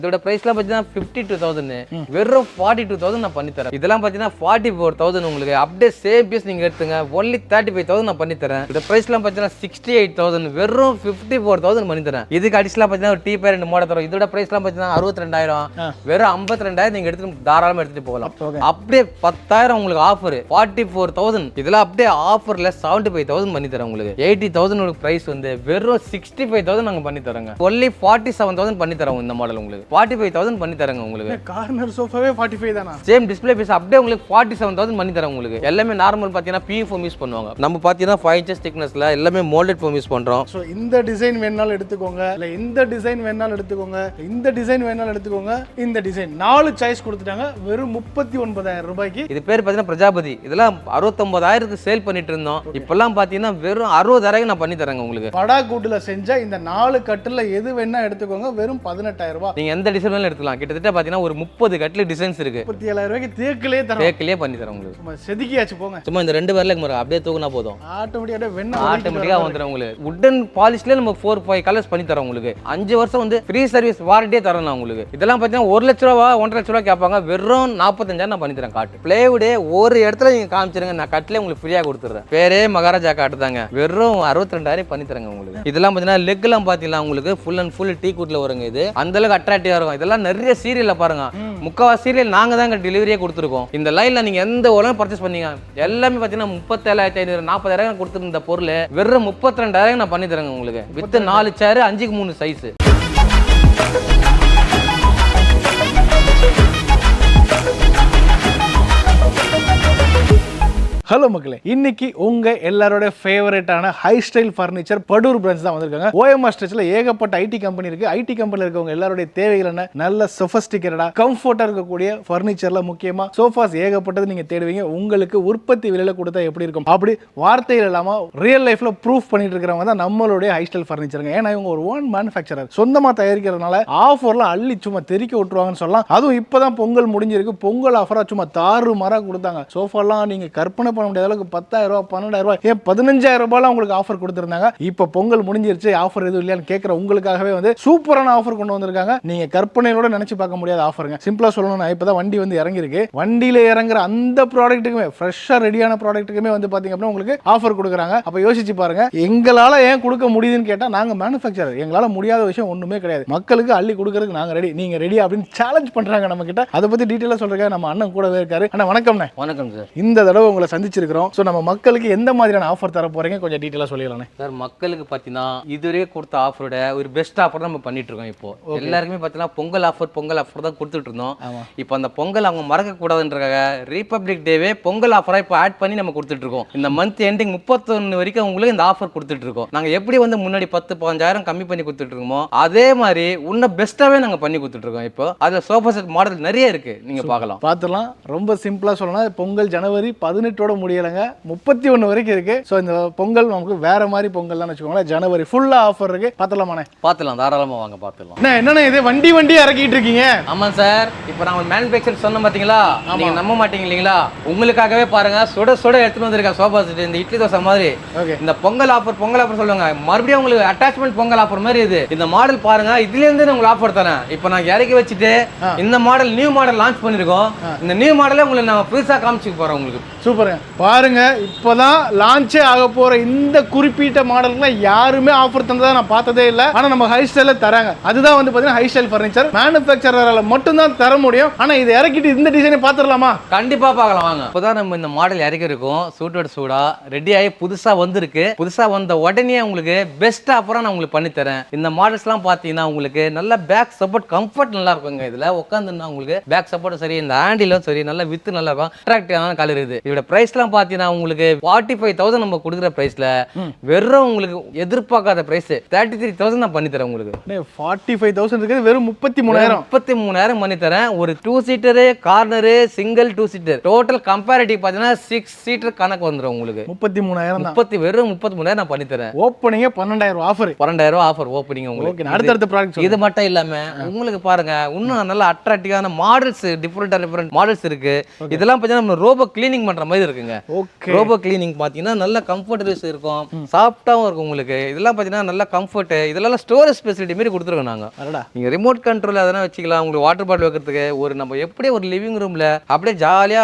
இதோட பிரைஸ்லாம் பார்த்தீங்கன்னா 52,000 வெறும் 42,000 நான் பண்ணி தரேன். இதெல்லாம் பார்த்தீங்கன்னா 44,000 உங்களுக்கு அப்படியே சேம் பீஸ் நீங்க எடுத்துங்க ஒன்லி 35,000 நான் பண்ணி தரேன். இந்த பிரைஸ்லாம் பார்த்தீங்கன்னா 68,000 வெறும் 54,000 பண்ணி தரேன். இதுக்கு அடிஷனலா பார்த்தீங்கன்னா ஒரு டீ பேர் 2 மாடல் தரோம். இதோட பிரைஸ்லாம் பார்த்தீங்கன்னா 62,000 வெறும் 52,000 நீங்க எடுத்து தாராளமா எடுத்துட்டு போகலாம். அப்படியே 10,000 உங்களுக்கு ஆஃபர் 44,000 இதெல்லாம் அப்படியே ஆஃபர்ல 75,000 பண்ணி தரேன். உங்களுக்கு 80,000 உங்களுக்கு பிரைஸ் வந்து வெறும் 65,000 நாங்க பண்ணி தரோங்க. ஒன்லி 47,000 பண்ணி தரோம். இந்த மாடல் உங்களுக்கு 45,000 பண்ணி தரேங்க. உங்களுக்கு கார்னர் சோஃபாவே 45 தானா? சேம் டிஸ்ப்ளே பீஸ் அப்படியே உங்களுக்கு 47,000 பண்ணி தரேன். உங்களுக்கு எல்லாமே நார்மல் பாத்தீங்கன்னா PU foam யூஸ் பண்ணுவாங்க. நம்ம பாத்தீங்கன்னா 5 inches thicknessல எல்லாமே மோல்டட் foam யூஸ் பண்றோம். சோ இந்த டிசைன் வேணாலும் எடுத்துக்கோங்க, இல்ல இந்த டிசைன் வேணாலும் எடுத்துக்கோங்க, இந்த டிசைன் வேணாலும் எடுத்துக்கோங்க. இந்த டிசைன் 4 சாய்ஸ் கொடுத்துட்டாங்க வெறும் 39,000 ரூபாய்க்கு. இது பேர் பாத்தீங்கன்னா பிரஜாபதி. இதெல்லாம் 69,000க்கு சேல் பண்ணிட்டு இருந்தோம். இப்பெல்லாம் பாத்தீங்கன்னா வெறும் 60,000 நான் பண்ணி தரேங்க. உங்களுக்கு படா கூட்டுல செஞ்ச இந்த 4 கட்டில எது வேணா எடுத்துக்கோங்க வெறும் 18,000 ரூபாய். நீங்க எந்த டிசைன் வேணாலும் எடுத்துக்கலாம். கிட்டத்தட்ட பாத்தீங்கன்னா ஒரு 30 கட்டில டிசைன்ஸ் இருக்கு. 37,000 ரூபாய்க்கு தேக்கிலே பண்ணி தரேன். உங்களுக்கு சும்மா செதுக்கியாச்சு போங்க. சும்மா இந்த 2 பேர்ல அப்படியே தூக்குனா போதும் ஆட்டோமேட்டிக்கா வந்துரும். உங்களுக்கு வுடன் பாலிஷ்ல நம்ம 4-5 கலர்ஸ் பண்ணி தரோம். உங்களுக்கு 5 வருஷம் வந்து ஃப்ரீ சர்வீஸ் வாரண்டியே தரோம். உங்களுக்கு இதெல்லாம் பாத்தீங்கன்னா 1 லட்ச ரூபா 1.5 லட்ச ரூபா கேட்பாங்க. வெறும் 45,000 நான் பண்ணி தரேன். காட்டு பிளேவுடே ஒரு இடத்துல நீங்க காமிச்சிருங்க, நான் கட்டிலே உங்களுக்கு ஃப்ரீயா கொடுத்துறேன். பேரே மகாராஜா காட்டு தாங்க. வெறும் 62,000 பண்ணி தரேங்க. உங்களுக்கு இதெல்லாம் பாத்தீங்கன்னா லெக் எல்லாம் பாத்தீங்கன்னா உங்களுக்கு ஃபுல் அண்ட் ஃபுல் டீ குட்ல வருங்க. இது அந்த அளவுக்கு அட்ராக்டிவா இருக்கும். இதெல்லாம் நிறைய சீரியல்ல பாருங்க, முக்காவாசி சீரியல் நாங்க தான் டெலிவரியே கொடுத்துருக்கோம். இந்த லைன்ல நீங்க எந்த ஒரு பர்ச்சேஸ் பண்ணீங்க எல்லாமே பாத்தீங்கன்னா 37,500 40,000 கொடுத்துருந்த பொருள் வெறும் 32,000 நான் பண்ணி தரேங்க. உங்களுக்கு வித் 4 சேர் 5க்கு 3 சைஸ். ஹலோ மக்களே, இன்னைக்கு உங்க எல்லாரோட ஃபேவரட்டான high style furniture Padur branch தான் வந்திருக்காங்க. OMR ஸ்ட்ரெச்ல ஏகப்பட்ட ஐடி கம்பெனி இருக்கு. ஐடி கம்பெனில இருக்கவங்க எல்லாரோட தேவைகள் என்ன, நல்ல சொஃபஸ்டிகேட்டடா கம்ஃபர்ட்டா இருக்கக்கூடிய ஃபர்னிச்சர்ல முக்கியமா சோஃபாஸ் ஏகப்பட்டது நீங்க தேடுவீங்க. உங்களுக்கு உற்பத்தி விலையில கொடுத்தா எப்படி இருக்கும் அப்படி வார்த்தைகள் இல்லாம ரியல் லைஃப்ல ப்ரூஃப் பண்ணிட்டு இருக்கிறவங்க தான் நம்மளுடைய ஹை ஸ்டைல் ஃபர்னிச்சருங்க. ஏன்னா இவங்க ஒரு ஓன் மேனுஃபேக்சரர், சொந்தமா தயாரிக்கிறதுனால ஆஃபர்லாம் அள்ளி சும்மா தெறிக்க விட்டுருவாங்கன்னு சொல்லலாம். அதுவும் இப்பதான் பொங்கல் முடிஞ்சிருக்கு, பொங்கல் ஆஃபரா சும்மா தாறு மாறா கொடுத்தாங்க. சோஃபாலாம் நீங்க கற்பனை பண்ண முடியாத அளவுக்கு 10,000 ரூபாய் 12,000 ரூபாய் ஏன் 15,000 ரூபாய் உங்களுக்கு ஆஃபர் கொடுத்திருந்தாங்க. இப்ப பொங்கல் முடிஞ்சிருச்சு, ஆஃபர் எதுவும் இல்லையான்னு கேட்கிற உங்களுக்காகவே வந்து சூப்பரான ஆஃபர் கொண்டு வந்திருக்காங்க. நீங்க கற்பனையோட நினைச்சு பார்க்க முடியாத ஆஃபருங்க. சிம்பிளா சொல்லணும்னா இப்பதான் வண்டி வந்து இறங்கி இருக்கு, வண்டியில இறங்குற அந்த ப்ராடக்ட்டுக்குமே ஃப்ரெஷ்ஷா ரெடியான ப்ராடக்ட்டுக்குமே வந்து பாத்தீங்க அப்படின்னா உங்களுக்கு ஆஃபர் கொடுக்குறாங்க. அப்ப யோசிச்சு பாருங்க, எங்களால ஏன் கொடுக்க முடியுதுன்னு கேட்டா நாங்க மேனுஃபேக்சரர், எங்களால முடியாத விஷயம் ஒண்ணுமே கிடையாது. மக்களுக்கு அள்ளி கொடுக்கறதுக்கு நாங்க ரெடி, நீங்க ரெடி அப்படின்னு சேலஞ்ச் பண்றாங்க நம்ம கிட்ட. அதை பத்தி டீடைலா சொல்றதுக்காக நம்ம அண்ணன் கூடவே இருக்காரு. அண்ணா வணக்கம். வணக்கம் சார். இந்த தடவை உங்களை சந்திச்சிருக்கிறோம். சோ நம்ம மக்களுக்கு எந்த மாதிரியான ஆஃபர் தர போறீங்க கொஞ்சம் டீடைலா சொல்லிடலாம் சார். மக்களுக்கு பாத்தீங்கன்னா இதுவரையே கொடுத்த ஆஃபரோட ஒரு பெஸ்ட் ஆஃபர் நம்ம பண்ணிட்டு இருக்கோம். இப்போ எல்லாருக்குமே பாத்தீங்கன்னா பொங்கல் ஆஃபர் தான் கொடுத்துட்டு இருந்தோம். இப்போ அந்த பொங்கல் அவங்க மறக்க கூடாதுன்றக்காக ரிபப்ளிக் டேவே பொங்கல் ஆஃபரா இப்போ ஆட் பண்ணி நம்ம கொடுத்துட்டு இருக்கோம். இந்த மந்த் எண்டிங் 31 வரைக்கும் உங்களுக்கு இந்த ஆஃபர் கொடுத்துட்டு இருக்கோம். நாங்க எப்படி வந்து முன்னாடி 10-15,000 கம்மி பண்ணி கொடுத்துட்டு இருக்கோமோ அதே மாதிரி இன்னும் பெஸ்ட்டாவே நாங்க பண்ணி கொடுத்துட்டு இருக்கோம். இப்போ அதுல சோஃபா செட் மாடல் நிறைய இருக்கு, நீங்க பார்க்கலாம். ரொம்ப சிம்பிளா சொல்லணும், பொங்கல் ஜனவரி 18 முடியலங்க, 31 வரைக்கும் இருக்கு. சோ இந்த பொங்கல் நமக்கு வேற மாதிரி பொங்கல் தான் வச்சுக்கோங்களேன். ஜனவரி ஃபுல்லா ஆஃபர் இருக்கு. பார்த்தலாமானே? பார்த்தலாம், தாராளமா வாங்க பார்த்தலாம். என்னன்னா இது வண்டி இறக்கிட்டு இருக்கீங்க? ஆமா சார். இப்போ நான் மேனுஃபேக்சர் சொன்ன பாத்தீங்களா, நீங்க நம்ப மாட்டீங்க இல்லீங்களா? உங்களுக்காகவே பாருங்க, சுட சுட எடுத்துட்டு வந்திருக்கேன் சோஃபா செட். இந்த இட்லி தோசை மாதிரி இந்த பொங்கல் ஆஃபர் சொல்லுவாங்க, மறுபடியும் உங்களுக்கு அட்டாச்மெண்ட் பொங்கல் ஆஃபர் மாதிரி இது. இந்த மாடல் பாருங்க, இதுல இருந்து உங்களுக்கு ஆஃபர் தரேன். இப்போ நான் இறக்கி வச்சுட்டு இந்த மாடல் நியூ மாடல் லான்ச் பண்ணிருக்கோம். இந்த நியூ மாடலை உங்களுக்கு நான் புதுசா காமிச்சு போறேன். உங்களுக்கு சூப்பர் பாருங்க, இப்போதான் லான்ச்சே ஆக போற இந்த குறிப்பிட்ட மாடலுக்குலாம் யாருமே ஆஃபர் தந்ததா நான் பார்த்ததே இல்லை. ஆனா நம்ம ஹை ஸ்டைல தராங்க. அதுதான் வந்து பாத்தீங்கன்னா ஹை ஸ்டைல் ஃபர்னிச்சர் மேனுஃபேக்சரரால மட்டும் தான் தர முடியும். ஆனா இதை இறக்கிட்டு இந்த டிசைனை பார்த்துடலாமா? கண்டிப்பா பார்க்கலாம் வாங்க. இப்போதான் நம்ம இந்த மாடல் இறக்கி இருக்கோம், சூட்டோட சூடா ரெடி ஆகி புதுசா வந்திருக்கு. புதுசா வந்த உடனே உங்களுக்கு பெஸ்ட் ஆஃபரா நான் உங்களுக்கு பண்ணி தரேன். இந்த மாடல்ஸ் எல்லாம் பாத்தீங்கன்னா உங்களுக்கு நல்ல பேக் சப்போர்ட் கம்ஃபர்ட் நல்லா இருக்குங்க. இதுல உட்காந்துன்னா உங்களுக்கு பேக் சப்போர்ட் சரி, இந்த ஹேண்டிலும் சரி, நல்ல வித்து நல்லா இருக்கும். அட்ராக்டிவான கலர் இது. இதோட பிரைஸ் எல்லாம் பாத்தீங்கன்னா உங்களுக்கு 45,000 நம்ம கொடுக்குற பிரைஸ்ல வெறும் உங்களுக்கு எதிர்பார்க்காத பிரைஸ் 33,000 நான் பண்ணி தரேன். உங்களுக்கு 45,000 இருக்குது, வெறும் 33,000 பண்ணி தரேன். ஒரு 2 seater corner single 2 seater total comparative பாத்தீங்கன்னா 6 சீட்டர் கணக்கு வந்துரும். உங்களுக்கு 33,000 வெறும் 33,000 நான் பண்ணி தரேன். Opening 12,000 offer, 12,000 offer opening. உங்களுக்கு அடுத்த ப்ராடக்ட் இது மட்டும் இல்லாம உங்களுக்கு பாருங்க இன்னும் நல்ல அட்ராக்டிவான மாடல்ஸ், டிஃபரெண்ட் மாடல்ஸ் இருக்கு. இதெல்லாம் பாத்தீங்கன்னா நம்ம ரோபோ கிளீனிங் பண்ற மாதிரி இருக்கு. இருக்குங்க. ஓகே. ரோபோ கிளீனிங் பாத்தீங்கன்னா நல்ல கம்ஃபர்டபிள்ஸ் இருக்கும், சாஃப்டாவும் இருக்கும் உங்களுக்கு. இதெல்லாம் பாத்தீங்கன்னா நல்ல கம்ஃபர்ட், இதெல்லாம் ஸ்டோரேஜ் ஃபெசிலிட்டி மாதிரி கொடுத்துருக்கோம் நாங்க. அடடா. நீங்க ரிமோட் கண்ட்ரோல் அதெல்லாம் வச்சுக்கலாம், உங்களுக்கு வாட்டர் பாட்டில் வைக்கிறதுக்கு. ஒரு நம்ம எப்படி ஒரு லிவிங் ரூம்ல அப்படியே ஜாலியா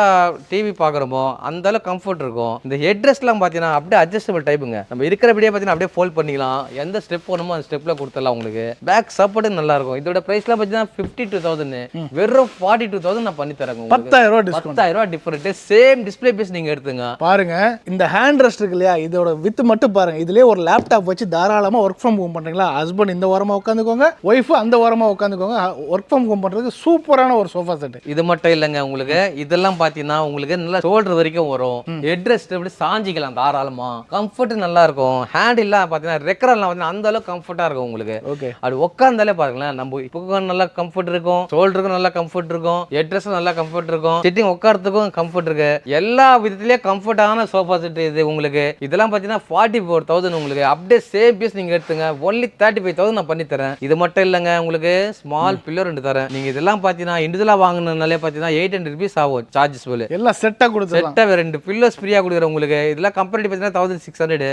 டிவி பாக்குறோமோ அந்த அளவுக்கு கம்ஃபர்ட் இருக்கும். இந்த ஹெட் ரெஸ்ட்லாம் பாத்தீங்கன்னா அப்படியே அட்ஜஸ்டபிள் டைப்புங்க. நம்ம இருக்கிறபடியே பாத்தீங்கன்னா அப்படியே ஃபோல்ட் பண்ணிக்கலாம், எந்த ஸ்டெப் வேணுமோ அந்த ஸ்டெப்ல கொடுத்துடலாம் உங்களுக்கு. பேக் சப்போர்ட் நல்லா இருக்கும். இதோட பிரைஸ்லாம் பாத்தீங்கன்னா 52,000, வெறும் 42,000 நான் பண்ணி தரேன். 10,000 ரூபாய் டிஸ்கவுண்ட். 10,000 ரூபாய் டிஃபரெண்ட். சேம் டிஸ்ப்ளே பீஸ் நீங்க எடுத்துங்க. பாருங்க இந்த ஹேண்ட் ரெஸ்ட் இருக்கு இல்லையா, இதோட வித் மட்டும் பாருங்க. இதுலயே ஒரு லேப்டாப் வச்சு தாராளமா ஒர்க் ஃப்ரம் ஹோம் பண்றீங்களா, ஹஸ்பண்ட் இந்த ஓரமா உட்காந்துக்கோங்க, ஒய்ஃப் அந்த ஓரமா உட்காந்துக்கோங்க. ஒர்க் ஃப்ரம் ஹோம் பண்றதுக்கு சூப்பரான ஒரு சோஃபா செட். இது மட்டும் இல்லைங்க, உங்களுக்கு இதெல்லாம் பாத்தீங்கன்னா உங்களுக்கு நல்லா ஷோல்டர் வரைக்கும் வரும். ஹெட் ரெஸ்ட் எப்படி சாஞ்சிக்கலாம் தாராளமா, கம்ஃபர்ட் நல்லா இருக்கும். ஹேண்ட் இல்ல பாத்தீங்கன்னா ரெக்கரெல்லாம் பாத்தீங்கன்னா அந்த அளவுக்கு கம்ஃபர்ட்டா இருக்கும் உங்களுக்கு. ஓகே. அது உட்கார்ந்தாலே பாருங்களேன், நம்ம இப்போ நல்லா கம்ஃபர்ட் இருக்கும், ஷோல்டருக்கும் நல்லா கம்ஃபர்ட் இருக்கும், ஹெட் ரெஸ்டும் நல்லா கம்ஃபர்ட் இருக்கும், சிட்டிங் உட்காரத்துக்கும் கம்ஃபர்ட் இருக்கு. எல்லா விதத்திலயும் கம்ஃபர்டான சோஃபா செட் இது உங்களுக்கு. இதெல்லாம் பாத்தீங்கன்னா 44,000 உங்களுக்கு. அப்படியே சேம் பீஸ் நீங்க எடுத்துங்க, ஒன்லி 35,000 நான் பண்ணி தரேன். இது மட்டும் இல்லைங்க, உங்களுக்கு ஸ்மால் பில்லோ 2 தரேன். நீங்க இதெல்லாம் பாத்தீங்கன்னா இண்டிவிஜுவலா வாங்கினாலே பாத்தீங்கன்னா 800 rupees ஆகும் சார்ஜஸ் போல. எல்லாம் செட்டா கொடுத்துடலாம். செட்டா 2 பில்லோஸ் ஃப்ரீயா கொடுக்குறேன் உங்களுக்கு. இதெல்லாம் கம்பெனி பாத்தீங்கன்னா 1600.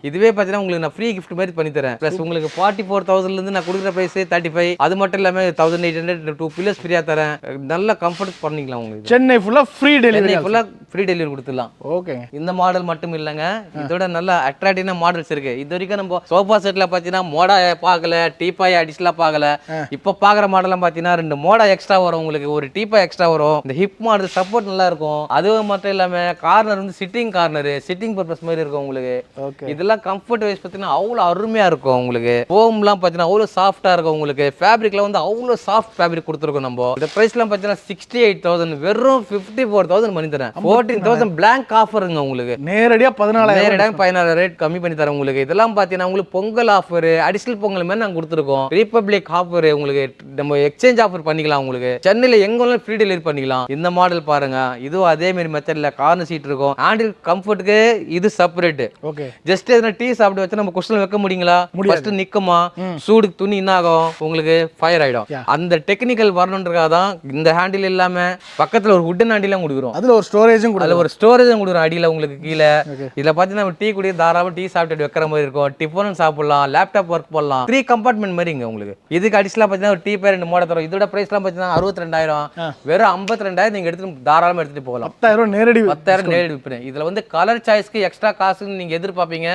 இதுவே பாத்தீங்கன்னா உங்களுக்கு நான் ஃப்ரீ கிஃப்ட் மாதிரி பண்ணி தரேன். பிளஸ் உங்களுக்கு 44,000 இருந்து நான் கொடுக்குற பிரைஸ் 35. அது மட்டும் இல்லாம 1800 2 பில்லோஸ் ஃப்ரீயா தரேன். நல்ல கம்ஃபர்ட் பண்ணிக்கலாம் உங்களுக்கு. சென்னை ஃபுல்லா ஃப்ரீ டெலிவரி. ஃபுல்லா ஃப்ரீ டெலிவரி கொடுத்துடலாம். ஓகே. இந்த மாடல் மட்டும் இல்லைங்க, இதோட நல்ல அட்ராக்டிவான மாடல்ஸ் இருக்கு. இது வரைக்கும் நம்ம சோஃபா செட்ல பாத்தீங்கன்னா மோடா பார்க்கல, டீபாய் அடிஷனலா பார்க்கல. இப்ப பாக்குற மாடல்லாம் பாத்தீங்கன்னா 2 மோடா எக்ஸ்ட்ரா வரும் உங்களுக்கு, ஒரு டீபாய் எக்ஸ்ட்ரா வரும். இந்த ஹிப் மாடல் சப்போர்ட் நல்லா இருக்கும். அது மட்டும் இல்லாம கார்னர் வந்து சிட்டிங் கார்னர், சிட்டிங் பர்பஸ் மாதிரி இருக்கும் உங்களுக்கு. ஓகே. இதெல்லாம் கம்ஃபர்ட் வைஸ் பாத்தீங்கன்னா அவ்வளவு அருமையா இருக்கும் உங்களுக்கு. ஃபோம்லாம் பாத்தீங்கன்னா அவ்வளவு சாஃப்டா இருக்கும் உங்களுக்கு. ஃபேப்ரிக்ல வந்து அவ்வளவு சாஃப்ட் ஃபேப்ரிக் கொடுத்துருக்கோம் நம்ம. இந்த பிரைஸ்லாம் பாத்தீங்கன்னா 68,000, வெறும் 54,000 பண்ணி தரேன். 14,000 பிளாங்க் ஆஃபருங்க உங்களுக்கு. நேரடியா 14,000. நேரடியா 14,000 ரேட் கம்மி பண்ணி தரேன் உங்களுக்கு. இதெல்லாம் பாத்தீங்கன்னா உங்களுக்கு பொங்கல் ஆஃபர், அடிஷனல் பொங்கல் மாதிரி நாங்க கொடுத்துருக்கோம். ரிபப்ளிக் ஆஃபர் உங்களுக்கு, நம்ம எக்ஸ்சேஞ்ச் ஆஃபர் பண்ணிக்கலாம் உங்களுக்கு. சென்னையில எங்க வேணாலும் ஃப்ரீ டெலிவரி பண்ணிக்கலாம். இந்த மாடல் பாருங்க, இதுவும் அதே மாதிரி மெத்தட்ல கார்னர் சீட் இருக்கும். ஹேண்டில் கம்ஃபர்ட்டுக்கு இது செப்பரேட். ஓகே. ஜஸ்ட் எதனா டீ சாப்பிட்டு வச்சு நம்ம குஷன் வைக்க முடியுங்களா? ஃபர்ஸ்ட் நிக்குமா, சூடுக்கு துணி என்ன ஆகும் உங்களுக்கு, ஃபயர் ஆயிடும். அந்த டெக்னிக்கல் வரணுன்றதுக்காக தான் இந்த ஹேண்டில் இல்லாம பக்கத்துல ஒரு வுடன் ஹேண்டிலும் கொடுக்குறோம். அதுல ஒரு ஸ்டோரேஜும் கூட, அதுல ஒரு ஸ்டோரேஜும் கொடுக்குறோம் அடியில உங்களுக்கு கீழே. இதுல பாத்தீங்கன்னா டீ குடி தாராளமா டீ சாப்பிட்டு வைக்கிற மாதிரி இருக்கும். டிஃபனும் சாப்பிடலாம், லேப்டாப் ஒர்க் பண்ணலாம். 3 கம்பார்ட்மெண்ட் மாதிரிங்க உங்களுக்கு. இதுக்கு அடிஷனலா பாத்தீங்கன்னா ஒரு டீ பை 2 மோட தரும். இதோட பிரைஸ்லாம் பாத்தீங்கன்னா 62,000, வெறும் 52,000 நீங்க எடுத்து தாராளமா எடுத்துட்டு போகலாம். 10,000 நேரடி 10,000 நேரடி விற்பனை. இதுல வந்து கலர் சாய்ஸ்க்கு எக்ஸ்ட்ரா காசுன்னு நீங்க எதிர்பார்ப்பீங்க.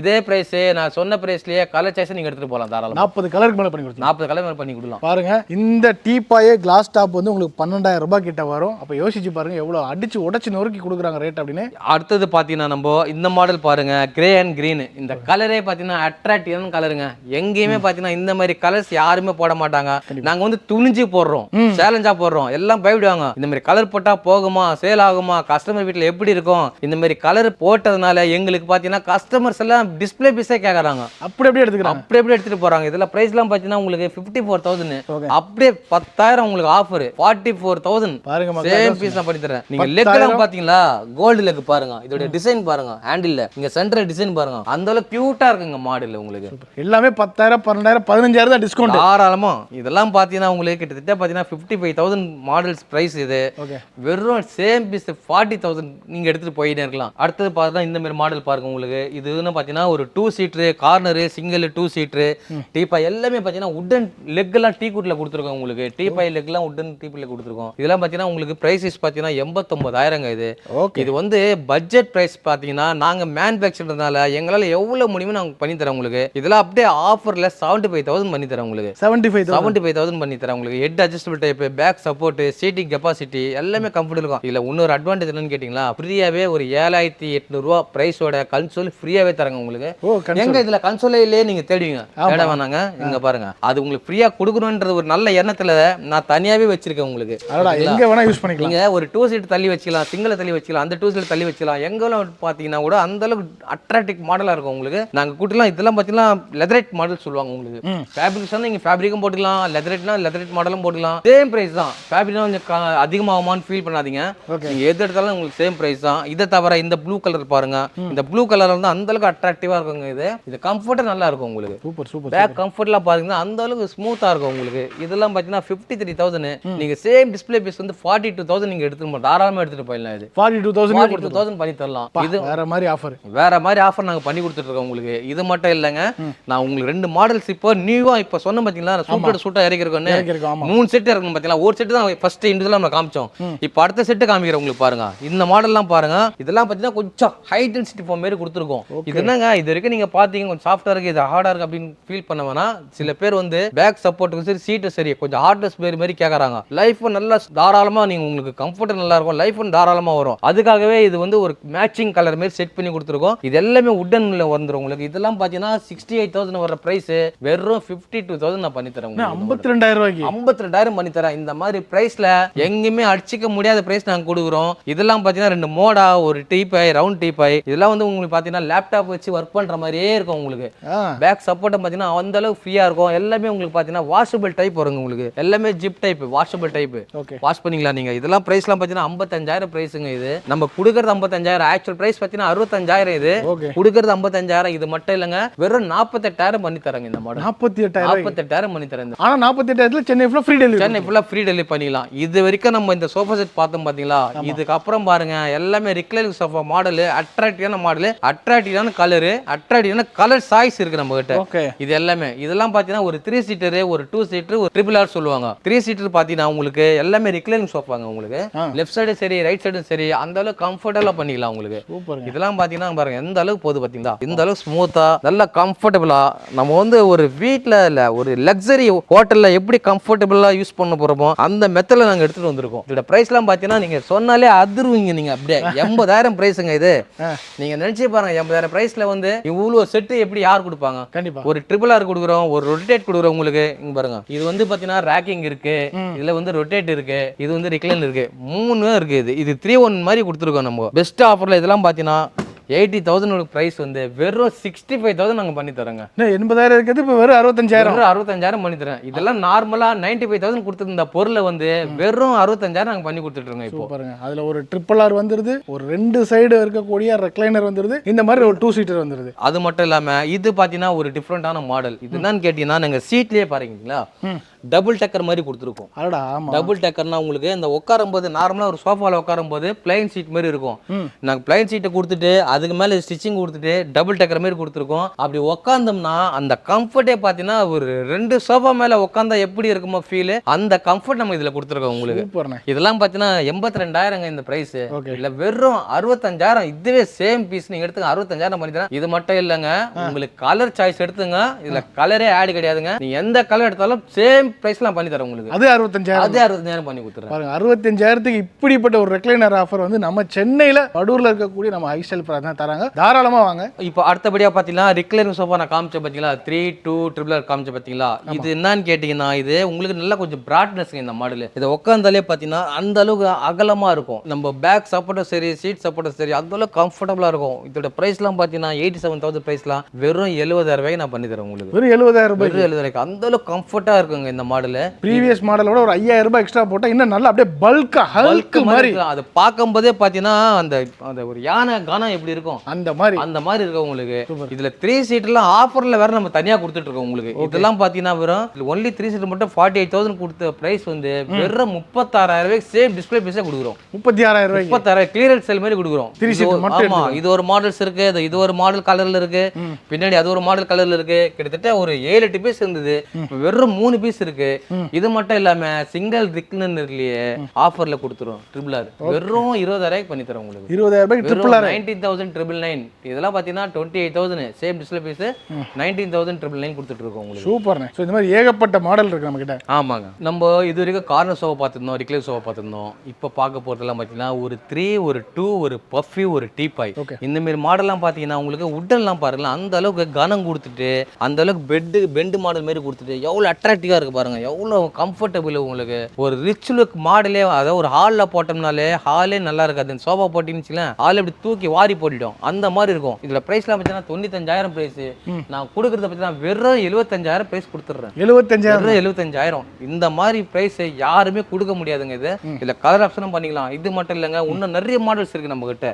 இதே பிரைஸ் நான் சொன்ன பிரைஸ்லயே கலர் சாய்ஸ் நீங்க எடுத்துட்டு போகலாம் தாராளமா. 40 கலருக்கு மேல பண்ணி கொடுத்தோம். 40 கலர் மேல பண்ணி கொடுக்கலாம். பாருங்க இந்த டீபாயே கிளாஸ் டாப் வந்து உங்களுக்கு 12,000 ரூபாய் கிட்ட வரும். அப்ப யோசிச்சு பாருங்க எவ்வளவு அடிச்சு உடைச்சு நொறுக்கி கொடுக்குறாங்க ரேட் அப்படின்னு. அடுத்தது பாத்தீங்கன்னா நம்ம இந்த மாடல் பாருங்க, கிரே அண்ட் கிரீன். இந்த கலரே பாத்தீங்கன்னா அட்ராக்டிவான கலருங்க. எங்கேயுமே பாத்தீங்கன்னா இந்த மாதிரி கலர்ஸ் யாருமே போட மாட்டாங்க. நாங்க வந்து துணிஞ்சு போடுறோம், சேலஞ்சா போடுறோம். எல்லாம் பயப்படுவாங்க, இந்த மாதிரி கலர் போட்டா போகுமா, சேல் ஆகுமா, கஸ்டமர் வீட்டுல எப்படி இருக்கும். இந்த மாதிரி கலர் போட்டதுனால எங்களுக்கு பாத்தீங்கன்னா கஸ்டமர்ஸ் எல்லாம் டிஸ்பிளே பீஸே கேக்குறாங்க. அப்படி எடுத்துக்கிறாங்க, அப்படி எடுத்துட்டு போறாங்க. இதுல பிரைஸ் எல்லாம் பாத்தீங்கன்னா உங்களுக்கு 54,000, அப்படியே 10,000 உங்களுக்கு ஆஃபர் 44,000. பாருங்க சேம் பீஸ் நான் பண்ணி தரேன். நீங்க லெக் எல்லாம் பாத்தீங்களா, கோல்டு லெக் பாருங்க, இதோட டிசைன் பாருங்க, ஹேண்டில்ல இங்க சென்டர் டிசைன் பாருங்க, அந்த அளவுக்கு கியூட்டா இருக்குங்க மாடல் உங்களுக்கு. எல்லாமே 10,000 12,000 15,000 தான் டிஸ்கவுண்ட் தாராளமா. இதெல்லாம் பாத்தீங்கன்னா உங்களுக்கு கிட்டத்தட்ட பாத்தீங்கன்னா 55,000 மாடல்ஸ் பிரைஸ். இது வெறும் சேம் பீஸ் 40,000 நீங்க எடுத்துட்டு போயிட்டே இருக்கலாம். அடுத்தது பாத்தீங்கன்னா இந்த மாதிரி மாடல் பாருங்க உங்களுக்கு. இதுன்னு பாத்தீங்கன்னா ஒரு 2 seater corner, single 2 seater Deepa எல்லாமே பாத்தீங்கன்னா உட்டன் லெக் எல்லாம் டீ குட்ல கொடுத்துருக்கோம் உங்களுக்கு. டீபாய் லெக் எல்லாம் உட்டன் டீப்ல கொடுத்துருக்கோம். இதெல்லாம் பாத்தீங்கன்னா உங்களுக்கு பிரைஸ் பாத்தீங்கன்னா 89,000 இது. இது வந்து பட்ஜெட் பிரைஸ் பாத்தீங்கன்னா நாங்க மேனுஃபேக்சர்னால எங்களால எவ்வளவு முடியுமோ நாங்க பண்ணி தரோம் உங்களுக்கு. இதெல்லாம் அப்படியே ஆஃபர்ல 75,000 பண்ணி தரோம் உங்களுக்கு. 75,000 பண்ணி தரோம் உங்களுக்கு. Head adjustable type, back support, seating capacity எல்லாமே கம்ஃபர்டபுள் இருக்கும். இதுல இன்னொரு அட்வான்டேஜ் என்னன்னு கேட்டீங்களா, ஃப்ரீயாவே ஒரு 7,800 ரூபாய் பிரைஸோட கன்சோல் ஃப்ரீயாவே தராங்க உங்களுக்கு. எங்க இதுல கன்சோலே நீங்க தேடுவீங்க, தேட வேணாங்க, இங்க பாருங்க. அது உங்களுக்கு ஃப்ரீயா கொடுக்கணும்ன்றது ஒரு நல்ல எண்ணத்துல நான் தனியாவே வச்சிருக்கேன் உங்களுக்கு. எங்க வேணா யூஸ் பண்ணிக்கலாம். நீங்க ஒரு 2 சீட் தள்ளி வச்சுக்கலாம், சிங்கிள் தள்ளி வச்சுக்கலாம், அந்த 2 சீட் தள்ளி வச்சுக்கலாம். எங்கெல்லாம் பாத்தீங்கன்னா கூட அந்த அளவுக்கு அட்ராக்டிவ் மாடலா இருக்கும் உங்களுக்கு. நாங்க கூட்டலாம் இதெல்லாம் பாத்தீங்கன்னா லெதரைட் மாடல் சொல்லுவாங்க உங்களுக்கு. ஃபேப்ரிக்ஸ் நீங்க ஃபேப்ரிக்கும் போட்டுக்கலாம், லெதரைட்னா லெதரைட் மாடலும் போட்டுக்கலாம். சேம் பிரைஸ் தான். ஃபேப்ரிக்னா கொஞ்சம் அதிகமாகுமான்னு ஃபீல் பண்ணாதீங்க. நீங்க எது எடுத்தாலும் உங்களுக்கு சேம் பிரைஸ் தான். இதை தவிர இந்த ப்ளூ கலர் பாருங்க, இந்த ப்ளூ கலர் வந்து அந்த அளவுக்கு அட்ராக்டிவா இருக்குங்க. இது கம்ஃபர்ட்டா நல்லா இருக்கும் உங்களுக்கு. Super super. பேக் கம்ஃபர்ட்லாம் பாத்தீங்கன்னா அந்த அளவுக்கு ஸ்மூத்தா இருக்கும் உங்களுக்கு. இதெல்லாம் பாத்தீங்கன்னா 53,000. நீங்க சேம் டிஸ்பிளே பீஸ் வந்து 42,000 நீங்க எடுத்துட்டு தாராளமா எடுத்துட்டு போயிடலாம். இது 42,000 42,000 பண்ணி தரலாம். இது வேற மாதிரி ஆஃபர். வேற மாதிரி ஆஃபர் நாங்க பண்ணி கொடுத்துட்டு இருக்கோம் உங்களுக்கு. இது மட்டும் இல்லைங்க, நான் உங்களுக்கு 2 மாடல்ஸ் இப்போ நியூவா இப்போ சொன்ன பாத்தீங்களா, சூட்டா இறக்கிருக்கோன்னு 3 செட் இறக்கணும் பாத்தீங்களா. ஒரு செட் தான் ஃபர்ஸ்ட் இண்டிவிஜுவலா நம்ம காமிச்சோம். இப்போ அடுத்த செட் காமிக்கிறேன் உங்களுக்கு பாருங்க. இந்த மாடல்லாம் பாருங்க, இதெல்லாம் பாத்தீங்கன்னா கொஞ்சம் ஹை டென்சிட்டி ஃபார்ம் மாதிரி கொடுத்துருக்கோம். இது என்னங்க, இது வரைக்கும் நீங்க பாத்தீங்க கொஞ்சம் சாஃப்டா இருக்கு, இது ஹார்டா இருக்கு அப்படின்னு ஃபீல் பண்ண வேணா. சில பேர் வந்து பேக் சப்போர்ட்டுக்கு சரி சீட்டு சரி கொஞ்சம் ஹார்ட்னஸ் மாதிரி கேட்கறாங்க. லைஃப் நல்லா தாராளமா நீங்க உங்களுக்கு கம்ஃபர்ட் நல்லா இருக்கும், லைஃப் தாராளமா வரும். அதுக்காகவே இது வந்து ஒரு மேட்சிங் கலர் மாதிரி செட் பண்ணி கொடுத்துருக்கோம். இது எல்லாமே உட்டன்ல வந்துரும் உங்களுக்கு. இதெல்லாம் பாத்தீங்கன்னா 68,000 வர பிரைஸ் வெறும் 52,000 நான் பண்ணி தரேன். 52,000 ரூபாய்க்கு 52,000 பண்ணி தரேன். இந்த மாதிரி பிரைஸ்ல எங்கேயுமே அடிச்சிக்க முடியாத பிரைஸ் நாங்க கொடுக்குறோம். இதெல்லாம் பாத்தீங்கன்னா 2 மோடா, ஒரு டீப்பை, ரவுண்ட் டீப்பை, இதெல்லாம் வந்து உங்களுக்கு பாத்தீங்கன்னா லேப்டாப் வச்சு ஒர்க் பண்ற மாதிரியே இருக்கும் உங்களுக்கு. பேக் சப்போர்ட் பாத்தீங்கன்னா அந்த அளவுக்கு ஃப்ரீயா இருக்கும். எல்லாமே உங்களுக்கு பாத்தீங்கன்னா வாஷபிள் டைப் வருங்க உங்களுக்கு. எல்லாமே zip type, washable type, wash பண்ணிக்கலாம் நீங்க. இதெல்லாம் பிரைஸ்லாம் பாத்தீங்கன்னா 55,000 பிரைஸ்ங்க. இது நம்ம கொடுக்கறது 55,000, ஆக்சுவல் பிரைஸ் பாத்தீங்கன்னா 65,000. இது கொடுக்கறது 55,000. இது மட்டும் இல்லங்க, வெறும் 48,000 பண்ணி தரேங்க இந்த மாடல். 48,000 பண்ணி தரேன். ஆனா 48,000 சென்னை ஃபுல்லா ஃப்ரீ டெலிவரி. சென்னை ஃபுல்லா ஃப்ரீ டெலிவரி பண்ணிடலாம். இது வரைக்கும் நம்ம இந்த சோஃபா செட் பார்த்தோம் பாத்தீங்களா, இதுக்கு அப்புறம் பாருங்க எல்லாமே ரிக்ளைனிங் சோஃபா மாடல், அட்ராக்டிவான மாடல், அட்ராக்டிவான கலர், அட்ராக்டிவான கலர் சாய்ஸ் இருக்கு நம்ம கிட்ட. இது எல்லாமே இதெல்லாம் பாத்தீங்கன்னா ஒரு 3 சீட்டர், ஒரு 2 சீட்டர், ஒரு ட்ரிபிள் ஆர் சொல்லுவாங்க. 3 சீட்டர் பாத்தீங்கன்னா உங்களுக்கு எல்லாமே ரிக்ளைனிங் சோஃபாங்க உங்களுக்கு. லெஃப்ட் சைடு சரி ரைட் சைடும் சரி அந்த அளவுக்கு கம்ஃபர்டபுளா பண்ணிக்கலாம் உங்களுக்கு. இதெல்லாம் பாத்தீங்கன்னா பாருங்க எந்த அளவுக்கு போகுது பாத்தீங்களா, இந்த அளவுக்கு ஸ்மூத்தா நல்லா கம்ஃபர்டபுளா. நம்ம வந்து ஒரு வீட்ல இல்ல ஒரு லக்ஸரி ஹோட்டல்ல எப்படி கம்ஃபர்டபுளா யூஸ் பண்ண போறோமோ அந்த மெத்தட்ல நாங்க எடுத்துட்டு வந்திருக்கோம். இதோட பிரைஸ்லாம் பாத்தீங்கன்னா நீங்க சொன்னாலே அதிர்வீங்க நீங்க. அப்படியே 80,000 பிரைஸ்ங்க இது. நீங்க நினைச்சு பாருங்க 80,000 பிரைஸ்ல வந்து இவ்வளவு செட் எப்படி யார் கொடுப்பாங்க? கண்டிப்பா ஒரு ட்ரிபிள் ஆர் கொடுக்குறோம், ஒரு ரொட்டேட் கொடுக்குறோம் உங்களுக்கு. இங்க பாருங்க, இது வந்து பாத்தீங்கன்னா ரேக்கிங் இருக்கு, இதுல வந்து ரொட்டேட் இருக்கு, இது வந்து ரிக்ளைன் இருக்கு, 3 இருக்கு. இது 3-1 மாதிரி கொடுத்துருக்கோம் நம்ம. பெஸ்ட் ஆஃபர்ல இதெல்லாம் பாத்தீங்கன்னா 80,000 பிரைஸ் வந்து வெறும் 65,000 நாங்க பண்ணி தரோங்க. 80,000 இருக்குது இப்போ வெறும் 65,000 பண்ணி தரேன். இதெல்லாம் நார்மலா 95,000 கொடுத்துருந்த பொருளை வந்து வெறும் 65,000 நாங்க பண்ணி கொடுத்துட்டு இருக்கோம். இப்போ பாருங்க, அதுல ஒரு ட்ரிபிள் ஆர் வந்துருது, ஒரு 2 சைடு இருக்கக்கூடிய ரெக்லைனர் வந்துருது, இந்த மாதிரி ஒரு 2 சீட்டர் வந்துருது. அது மட்டும் இல்லாம இது பாத்தீங்கன்னா ஒரு டிஃப்ரெண்டான மாடல். இது என்னன்னு கேட்டீங்கன்னா, நாங்க சீட்லயே பாருங்களா டபுள் டக்கர் மாதிரி கொடுத்துருக்கோம். டபுள் டக்கர்னா உங்களுக்கு இந்த உட்காரும் போது நார்மலா ஒரு சோஃபால உட்காரும் போது பிளைன் சீட் மாதிரி இருக்கும். நாங்க பிளைன் சீட்டை கொடுத்துட்டு அதுக்கு மேல ஸ்டிச்சிங் கொடுத்துட்டு டபுள் டக்கர் மாதிரி கொடுத்துருக்கோம். அப்படி உட்காந்தோம்னா அந்த கம்ஃபர்ட்டே பாத்தீங்கன்னா ஒரு 2 சோஃபா மேல உட்காந்தா எப்படி இருக்குமோ ஃபீல், அந்த கம்ஃபர்ட் நம்ம இதுல கொடுத்துருக்கோம் உங்களுக்கு. இதெல்லாம் பாத்தீங்கன்னா 82,000 இந்த பிரைஸ். இல்ல வெறும் 65,000. இதுவே சேம் பீஸ் நீங்க எடுத்துங்க 65,000 பண்ணி தரேன். இது மட்டும் இல்லங்க, உங்களுக்கு கலர் சாய்ஸ் எடுத்துங்க. இதுல கலரே ஆட் கிடையாதுங்க. நீங்க எந்த கலர் எடுத்தாலும் சேம் பிரைஸ்லாம் பண்ணி தரேன் உங்களுக்கு. அது 65,000 பண்ணி கொடுத்துறேன். பாருங்க, 65,000க்கு இப்படிப்பட்ட ஒரு ரெக்லைனர் ஆஃபர் வந்து நம்ம சென்னையில படூர்ல இருக்கக்கூடிய நம்ம ஹைஸ்டைல் தான் தராங்க. தாராளமா வாங்க. இப்போ அடுத்தபடியா பாத்தீங்கன்னா ரிக்ளைனிங் சோஃபா நான் காமிச்ச பாத்தீங்களா, 3-2 ட்ரிபிள் ஆர் காமிச்ச பாத்தீங்களா. இது என்னன்னு கேட்டீங்கன்னா, இது உங்களுக்கு நல்லா கொஞ்சம் பிராட்னஸ் இந்த மாடல். இதை உட்காந்தாலே பாத்தீங்கன்னா அந்த அளவுக்கு அகலமா இருக்கும். நம்ம பேக் சப்போர்ட்டும் சரி சீட் சப்போர்ட்டும் சரி அந்த அளவுக்கு கம்ஃபர்டபுளா இருக்கும். இதோட பிரைஸ்லாம் பாத்தீங்கன்னா 87,000 பிரைஸ்லாம் வெறும் 70,000 ரூபாய்க்கு நான் பண்ணி தரேன் உங்களுக்கு. வெறும் 70,000 ரூபாய். 70,000 அந்த அளவுக்கு கம்ஃபர்ட்டா இருக்குங்க இந்த மாடல். ப்ரீவியஸ் மாடலோட ஒரு 5,000 ரூபாய் எக்ஸ்ட்ரா போட்டா இன்னும் நல்லா அப்படியே பல்கா ஹல்க் மாதிரி. அது பார்க்கும்போதே பாத்தீங்கன்னா அந்த ஒரு யானை கானம் எப்படி இருக்கும் அந்த மாதிரி இருக்கும் உங்களுக்கு. இதுல 3 சீட்லாம் ஆஃபர்ல வேற நம்ம தனியா கொடுத்துட்டு இருக்கோம் உங்களுக்கு. இதெல்லாம் பாத்தீங்கன்னா வெறும் ஒன்லி 3 சீட் மட்டும் 48,000 கொடுத்த பிரைஸ் வந்து வெறும் 36,000 ரூபாய்க்கு சேம் டிஸ்ப்ளே பீஸா கொடுக்குறோம். 36,000 ரூபாய் 36,000 கிளியரன்ஸ் சேல் மாதிரி கொடுக்குறோம். ஆமா, இது ஒரு மாடல்ஸ் இருக்கு, இது ஒரு மாடல் கலர்ல இருக்கு, பின்னாடி அது ஒரு மாடல் கலர்ல இருக்கு. கிட்டத்தட்ட ஒரு 7-8 பீஸ் இருந்தது, வெறும் 3 பீஸ் இருக்கு. இது மட்டும் இல்லாம சிங்கிள் ரிக்ளைனர் இல்லையே ஆஃபர்ல கொடுத்துறோம். ட்ரிபிள் ஆர் வெறும் 20,000 பண்ணி தரோம் உங்களுக்கு. 20,000 ட்ரிபிள் ஆர் 19,999. இதெல்லாம் பாத்தீங்கன்னா 28,000 சேம் டிஸ்ப்ளே பீஸ் 19,999 கொடுத்துட்டு இருக்கோம் உங்களுக்கு. சூப்பர்ண்ணே. சோ இந்த மாதிரி ஏகப்பட்ட மாடல் இருக்கு நம்ம கிட்ட. ஆமாங்க. நம்ம இது வரைக்கும் கார்னர் சோஃபா பார்த்திருந்தோம், ரிக்ளைன் சோஃபா பார்த்திருந்தோம். இப்போ பார்க்க போறதெல்லாம் பாத்தீங்கன்னா ஒரு 3, ஒரு 2, ஒரு பஃபி, ஒரு டீபாய். இந்த மாதிரி மாடல்லாம் பாத்தீங்கன்னா உங்களுக்கு உட்டன்லாம் பாருங்களா அந்த அளவுக்கு கனம் கொடுத்துட்டு அந்த அளவுக்கு பெண்டு மாடல் மாதிரி கொடுத்துட்டு எவ்வளவு அட்ராக்டிவா இருக்கு பாருங்க. எவ்வளவு கம்ஃபர்டபுள் உங்களுக்கு. ஒரு ரிச் லுக் மாடலே, அதாவது ஒரு ஹால்ல போட்டோம்னாலே ஹாலே நல்லா இருக்காது. சோஃபா போட்டீங்கன்னு ஹால் அப்படி தூக்கி வாரி போட்டுட்டோம் அந்த மாதிரி இருக்கும். இதுல பிரைஸ்லாம் பார்த்தீங்கன்னா 95,000 பிரைஸ். நான் கொடுக்கறத பார்த்தீங்கன்னா வெறும் 75,000 பிரைஸ் கொடுத்துட்றேன். 75,000 இந்த மாதிரி பிரைஸ் யாருமே கொடுக்க முடியாதுங்க. இது இதுல கலர் ஆப்ஷனும் பண்ணிக்கலாம். இது மட்டும் இல்லைங்க, இன்னும் நிறைய மாடல்ஸ் இருக்கு நம்ம கிட்ட.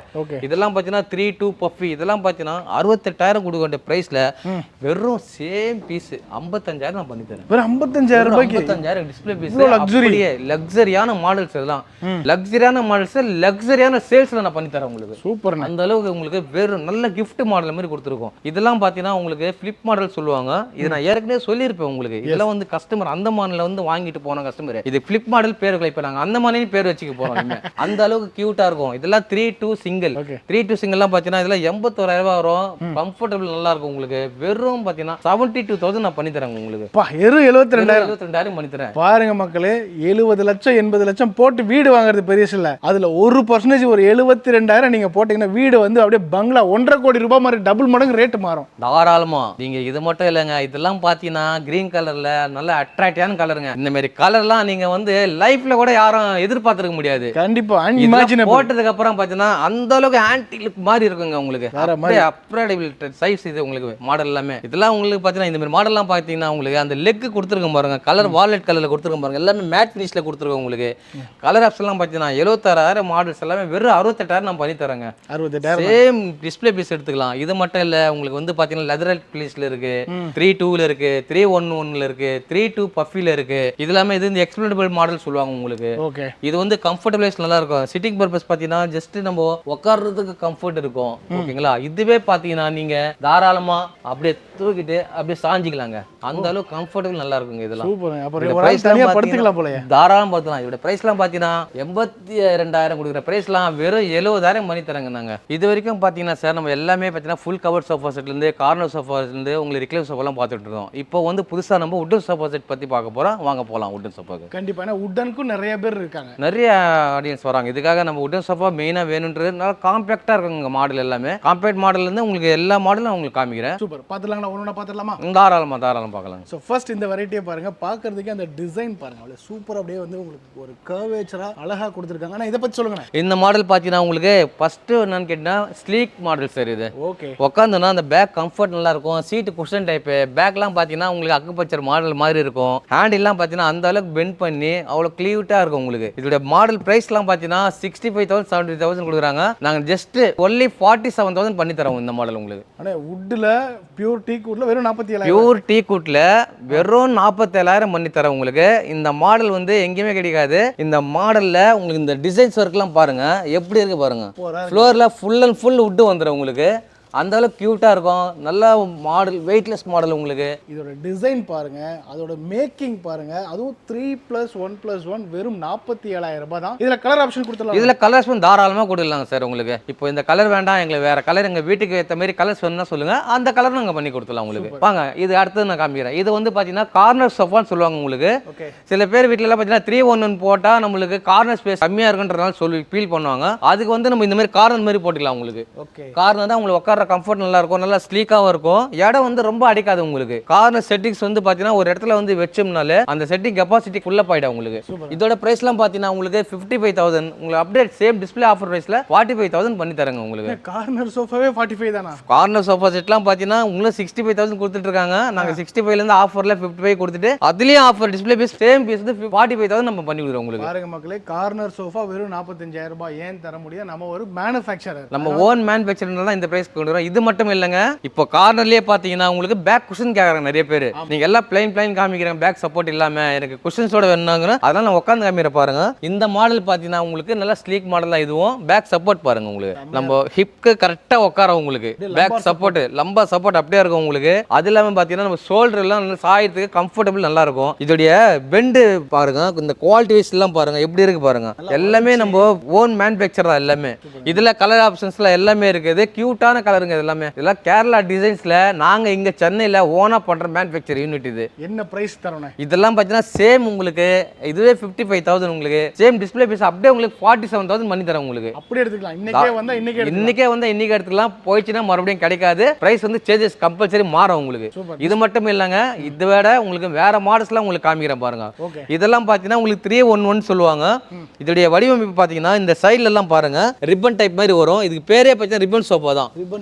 இதெல்லாம் பார்த்தீங்கன்னா 3-2 பஃபி இதெல்லாம் பார்த்தீங்கன்னா 68,000 கொடுக்க வேண்டிய பிரைஸ்ல வெறும் சேம் பீஸ் 55,000 நான் பண்ணி தரேன். வெறும் 55,000 55,000 ரூபாய்க்கு 55,000 டிஸ்ப்ளே பீஸ். அப்படியே லக்ஸரியான மாடல்ஸ் எல்லாம், லக்ஸரியான மாடல்ஸ், லக்ஸரியான சேல்ஸ்ல நான் பண்ணி தரேன் உங்களுக்கு. சூப்பர். அந்த அளவுக்கு உங்களுக்கு வெறும் நல்ல கிஃப்ட் மாடல் மாதிரி கொடுத்துருக்கோம். இதெல்லாம் பார்த்தீங்கன்னா உங்களுக்கு ஃபிளிப் மாடல் சொல்லுவாங்க. இது நான் ஏற்கனவே சொல்லியிருப்பேன் உங்களுக்கு. இதெல்லாம் வந்து கஸ்டமர் அந்த மாடல்ல வந்து வாங்கிட்டு போன கஸ்டமர் இது ஃபிளிப் மாடல் பேர் இப்போ நாங்கள் அந்த மாதிரி பேர் வச்சுக்க போறோம். அந்த அளவுக்கு கியூட்டா இருக்கும். இதெல்லாம் 3-2 சிங்கிள். 3-2 சிங்கிள்லாம் பார்த்தீங்கன்னா இதெல்லாம் 81,000 ரூபாய் வரும். கம்ஃபர்டபுள் நல்லா இருக்கும் உங்களுக்கு. வெறும் பார்த்தீங்கன்னா 72,000 நான் பண்ணி தரேன் உங்களுக்கு. 72,000 பண்ணி தரேன். பாருங்க மக்களே, 70 லட்சம் 80 லட்சம் போட்டு வீடு வாங்குறது பெரிய இல்ல. அதுல 1% ஒரு 72,000 நீங்க போட்டீங்கன்னா வீடு வந்து அப்படியே பங்களா 1.5 கோடி ரூபாய் மாதிரி டபுள் மடங்கு ரேட் மாறும். தாராளமா. நீங்க இது மட்டும் இல்லைங்க, இதெல்லாம் பாத்தீங்கன்னா கிரீன் கலர்ல நல்ல அட்ராக்டிவான கலருங்க. இந்த மாதிரி கலர்லாம் நீங்க வந்து லைஃப்ல கூட யாரும் எதிர்பார்த்திருக்க முடியாது. கண்டிப்பா அன்இமேஜினபிள். போட்டதுக்கு அப்புறம் பாத்தீங்கன்னா அந்த அளவுக்கு ஆன்டி லுக் மாதிரி இருக்குங்க உங்களுக்கு. அப்கிரேடபிள் சைஸ் இது உங்களுக்கு மாடல் எல்லாமே. இதெல்லாம் உங்களுக்கு பாத்தீங்கன்னா இந்த மாதிரி மாடல்லாம் பாத்தீங்கன்னா உங்களுக்கு அந்த லெக் கொடுத்துருக்கோம் பாருங்க, கலர் வாலெட் கலர்ல கொடுத்துருக்கோம் பாருங்க, எல்லாமே மேட் ஃபினிஷ்ல கொடுத்துருக்கோம் உங்களுக்கு. கலர் ஆப்ஷன்லாம் பாத்தீங்கன்னா 76,000 மாடல்ஸ் எல்லாமே வெறும் 68,000 நான் பண்ணி தரேங்க. 68,000 சேம் டிஸ்ப்ளே பீஸ் எடுத்துக்கலாம். இது மட்டும் இல்ல, உங்களுக்கு வந்து பாத்தீங்கன்னா லெதர் பீஸ்ல இருக்கு, 3-2ல இருக்கு, 3-1-1ல இருக்கு, 3-2 பஃபில இருக்கு. இது எல்லாமே இது இந்த எக்ஸ்பிளேனபிள் மாடல் சொல்லுவாங்க உங்களுக்கு. ஓகே. இது வந்து கம்ஃபர்டபிள்ஸ் நல்லா இருக்கும். சிட்டிங் பர்பஸ் பாத்தீங்கன்னா ஜஸ்ட் நம்ம உட்கார்றதுக்கு கம்ஃபர்ட் இருக்கும். ஓகேங்களா? இதுவே பாத்தீங்கன்னா நீங்க தாராளமா அப்படியே தூக்கிட்டு அப்படியே சாஞ்சிக்கலாங்க. அந்த அளவுக்கு கம்ஃபர்டபிள் நல்லா இருக்குங்க. இதெல்லாம் சூப்பர். அப்புறம் ஒரு தனியா படுத்துக்கலாம் போலயே. தாராளமா படுத்தலாம். இதோட பிரைஸ்லாம் பாத்தீங்கன்னா 82,000 கொடுக்குற பிரைஸ்லாம் வெறும் 70,000 பண்ணி தரங்க நாங்க. இது வரைக்கும் பாத்தீங்கன்னா சார் நம்ம எல்லாமே பாத்தீங்கன்னா ஃபுல் கவர் சோஃபா செட்ல இருந்து கார்னர் சோஃபா இருந்து உங்களுக்கு ரிக்ளைன் சோஃபாலாம் பார்த்துட்டு இருக்கோம். இப்போ வந்து புதுசா நம்ம வுடன் சோஃபா செட் பத்தி பார்க்க போறோம். வாங்க போலாம் வுடன் சோஃபாக்கு. கண்டிப்பா. ஏன்னா வுடனுக்கு நிறைய பேர் இருக்காங்க, நிறைய ஆடியன்ஸ் வராங்க. இதுக்காக நம்ம வுடன் சோஃபா மெயினா வேணும்ன்றது நல்லா காம்பாக்டா இருக்குங்க. மாடல் எல்லாமே காம்பாக்ட் மாடல்ல இருந்து உங்களுக்கு எல்லா மாடலும் உங்களுக்கு காமிக்கிறேன். சூப்பர். பாத்துலாங்களா? ஒவ்வொண்ணா பாத்துடலாமா? தாராளமா பார்க்கலாம். சோ ஃபர்ஸ்ட் இந்த வெரைட்டியை பாருங்க. பார்க்கிறதுக்கு அந்த டிசைன் பாருங்க, அப்படியே சூப்பர். அப்படியே வந்து உங்களுக்கு ஒரு கர்வேச்சரா அழகா கொடுத்திருக்காங்க. ஆனா இத பத்தி சொல்லுங்க. இந்த மாடல் பாத்தீங்கன்னா உங்களுக்கு ஃபர்ஸ்ட் என்னன்னு கேட்டா ஸ்லீக் மாடல் சார் இது. ஓகே. உட்காந்துனா அந்த பேக் கம்ஃபர்ட் நல்லா இருக்கும். Seat cushion type. பேக்லாம் பாத்தீங்கன்னா உங்களுக்கு அக்குபஞ்சர் மாடல் மாதிரி இருக்கும். ஹேண்டில்லாம் பாத்தீங்கன்னா அந்த அளவுக்கு பெண்ட் பண்ணி அவ்வளவு கிளியூட்டா இருக்கும் உங்களுக்கு. இதோட மாடல் பிரைஸ்லாம் பாத்தீங்கன்னா 65,000 70,000 கொடுக்குறாங்க. நாங்க ஜஸ்ட் ஒன்லி 47,000 பண்ணி தரோம் இந்த மாடல் உங்களுக்கு. ஆனா வுட்ல பியூர் டீ குட்ல வெறும் 47,000. பியூர் டீ குட்ல வெறும் 47,000 பண்ணி தரோம் உங்களுக்கு. இந்த மாடல் வந்து எங்கேயுமே கிடைக்காது. இந்த மாடல்ல உங்களுக்கு இந்த டிசைன்ஸ் ஒர்க்லாம் பாருங்க எப்படி இருக்கு பாருங்க. ஃப்ளோர்ல ஃபுல் அண்ட் ஃபுல் வுட் வந்துடும் உங்களுக்கு. அந்த அளவுக்கு கியூட்டா இருக்கும். நல்ல மாடல், வெயிட்லெஸ் மாடல் உங்களுக்கு. இதோட டிசைன் பாருங்க, அதோட மேக்கிங் பாருங்க. அதுவும் 3+1+1 வெறும் 47,000 ரூபாய் தான். இதுல கலர் ஆப்ஷன் கொடுத்துடலாம். இதுல கலர் ஆப்ஷன் தாராளமா கொடுக்கலாம் சார் உங்களுக்கு. இப்போ இந்த கலர் வேண்டாம், எங்களுக்கு வேற கலர் எங்க வீட்டுக்கு ஏற்ற மாதிரி கலர்ஸ் வேணும்னா சொல்லுங்க, அந்த கலர் நாங்க பண்ணி கொடுத்துடலாம் உங்களுக்கு. வாங்க இது அடுத்து நான் காமிக்கிறேன். இது வந்து பாத்தீங்கன்னா கார்னர் சோஃபான்னு சொல்லுவாங்க உங்களுக்கு. சில பேர் வீட்டுல எல்லாம் பாத்தீங்கன்னா 3-1-1 போட்டா நம்மளுக்கு கார்னர் ஸ்பேஸ் கம்மியா இருக்குன்றதுனால சொல்லி ஃபீல் பண்ணுவாங்க. அதுக்கு வந்து நம்ம இந்த மாதிரி கார்னர் மாதிரி போட்டுக்கலாம் உங்களுக்கு. கார்னர் தான் உங்களுக்கு உட்கார கம்ஃபர்ட் நல்லா இருக்கும், நல்லா ஸ்லீக்காவும் இருக்கும். இடம் வந்து ரொம்ப அடிக்காது உங்களுக்கு. கார்னர் செட்டிங்ஸ் வந்து பாத்தீங்கன்னா ஒரு இடத்துல வந்து வச்சோம்னாலே அந்த செட்டிங் கெபாசிட்டி ஃபுல்லா போயிடும் உங்களுக்கு. இதோட பிரைஸ்லாம் பாத்தீங்கன்னா உங்களுக்கு 55,000 உங்களுக்கு அப்டேட் சேம் டிஸ்ப்ளே ஆஃபர் பிரைஸ்ல 45,000 பண்ணி தரங்க உங்களுக்கு. கார்னர் சோஃபாவே 45 தானா? கார்னர் சோஃபா செட்லாம் பாத்தீங்கன்னா உங்களுக்கு 65,000 கொடுத்துட்டு இருக்காங்க. நாங்க 65 ல இருந்து ஆஃபர்ல 55 கொடுத்துட்டு அதுலயும் offer display piece same piece வந்து 45,000 நம்ம பண்ணி கொடுக்குறோம் உங்களுக்கு. பாருங்க மக்களே, கார்னர் சோஃபா வெறும் 45,000 ரூபாய். ஏன் தர முடியாது? நம்ம ஒரு மேனுஃபேக்சரர், நம்ம ஓன் மேனுஃபேக்சரர் தான் இந்த பிரைஸ் கொடுக்குறோம். இது மட்டும் இல்லங்க, இப்போ கார்னர்லயே பாத்தீங்கன்னா உங்களுக்கு பேக் குஷன் கேக்குறாங்க நிறைய பேர். நீங்க எல்லாம் பிளைன் காமிக்கிறேன், பேக் சப்போர்ட் இல்லாம எனக்கு குஷன்ஸோட வேணும்னாங்க. அதனால நான் உட்கார்ந்து காமிக்கிற பாருங்க. இந்த மாடல் பாத்தீங்கன்னா உங்களுக்கு நல்ல ஸ்லீக் மாடல் தான். இதுவும் பேக் சப்போர்ட் பாருங்க உங்களுக்கு. நம்ம ஹிப்க்கு கரெக்டா உட்கார உங்களுக்கு பேக் சப்போர்ட், லம்பா சப்போர்ட் அப்படியே இருக்கும் உங்களுக்கு. அது இல்லாம பாத்தீங்கன்னா நம்ம ஷோல்டர் எல்லாம் நல்லா சாயத்துக்கு கம்ஃபர்டபிள் நல்லா இருக்கும். இதோடைய பெண்டு பாருங்க, இந்த குவாலிட்டி வைஸ் எல்லாம் பாருங்க எப்படி இருக்கு பாருங்க. எல்லாமே நம்ம ஓன் மேனுஃபேக்சர் தான் எல்லாமே. இதுல கலர் ஆப்ஷன்ஸ்ல எல்லாமே இருக்குது. கியூட்டான கலருங்க எல்லாமே. இதெல்லாம் கேரளா டிசைன்ஸ்ல நாங்க இங்க சென்னையில ஓனா பண்ற மேனுஃபேக்சர் யூனிட் இது. என்ன பிரைஸ் தரணும்? இதெல்லாம் பாத்தீங்கன்னா சேம் உங்களுக்கு இதுவே 55,000 உங்களுக்கு. சேம் டிஸ்ப்ளே பீஸ் அப்படியே உங்களுக்கு 47,000 பண்ணி தரேன் உங்களுக்கு. அப்படியே எடுத்துக்கலாம். இன்னைக்கே வந்தா இன்னைக்கு எடுத்துக்கலாம். போயிடுச்சுன்னா மறுபடியும் கிடைக்காது. பிரைஸ் வந்து சேஞ்சஸ் கம்பல்சரி மாறும் உங்களுக்கு. இது மட்டும் இல்லங்க, இதை விட உங்களுக்கு வேற மாடல்ஸ்லாம் உங்களுக்கு காமிக்கிறேன் பாருங்க. இதெல்லாம் பாத்தீங்கன்னா உங்களுக்கு 3-1-1 சொல்லுவாங்க. இதோடைய வடிவமைப்பு பாத்தீங்கன்னா இந்த சைடுல எல்லாம் பாருங்க ரிப்பன் டைப் மாதிரி வரும். இதுக்கு பேரே பாத்தீங்கன்னா ரிப்பன் சோஃபா தான்.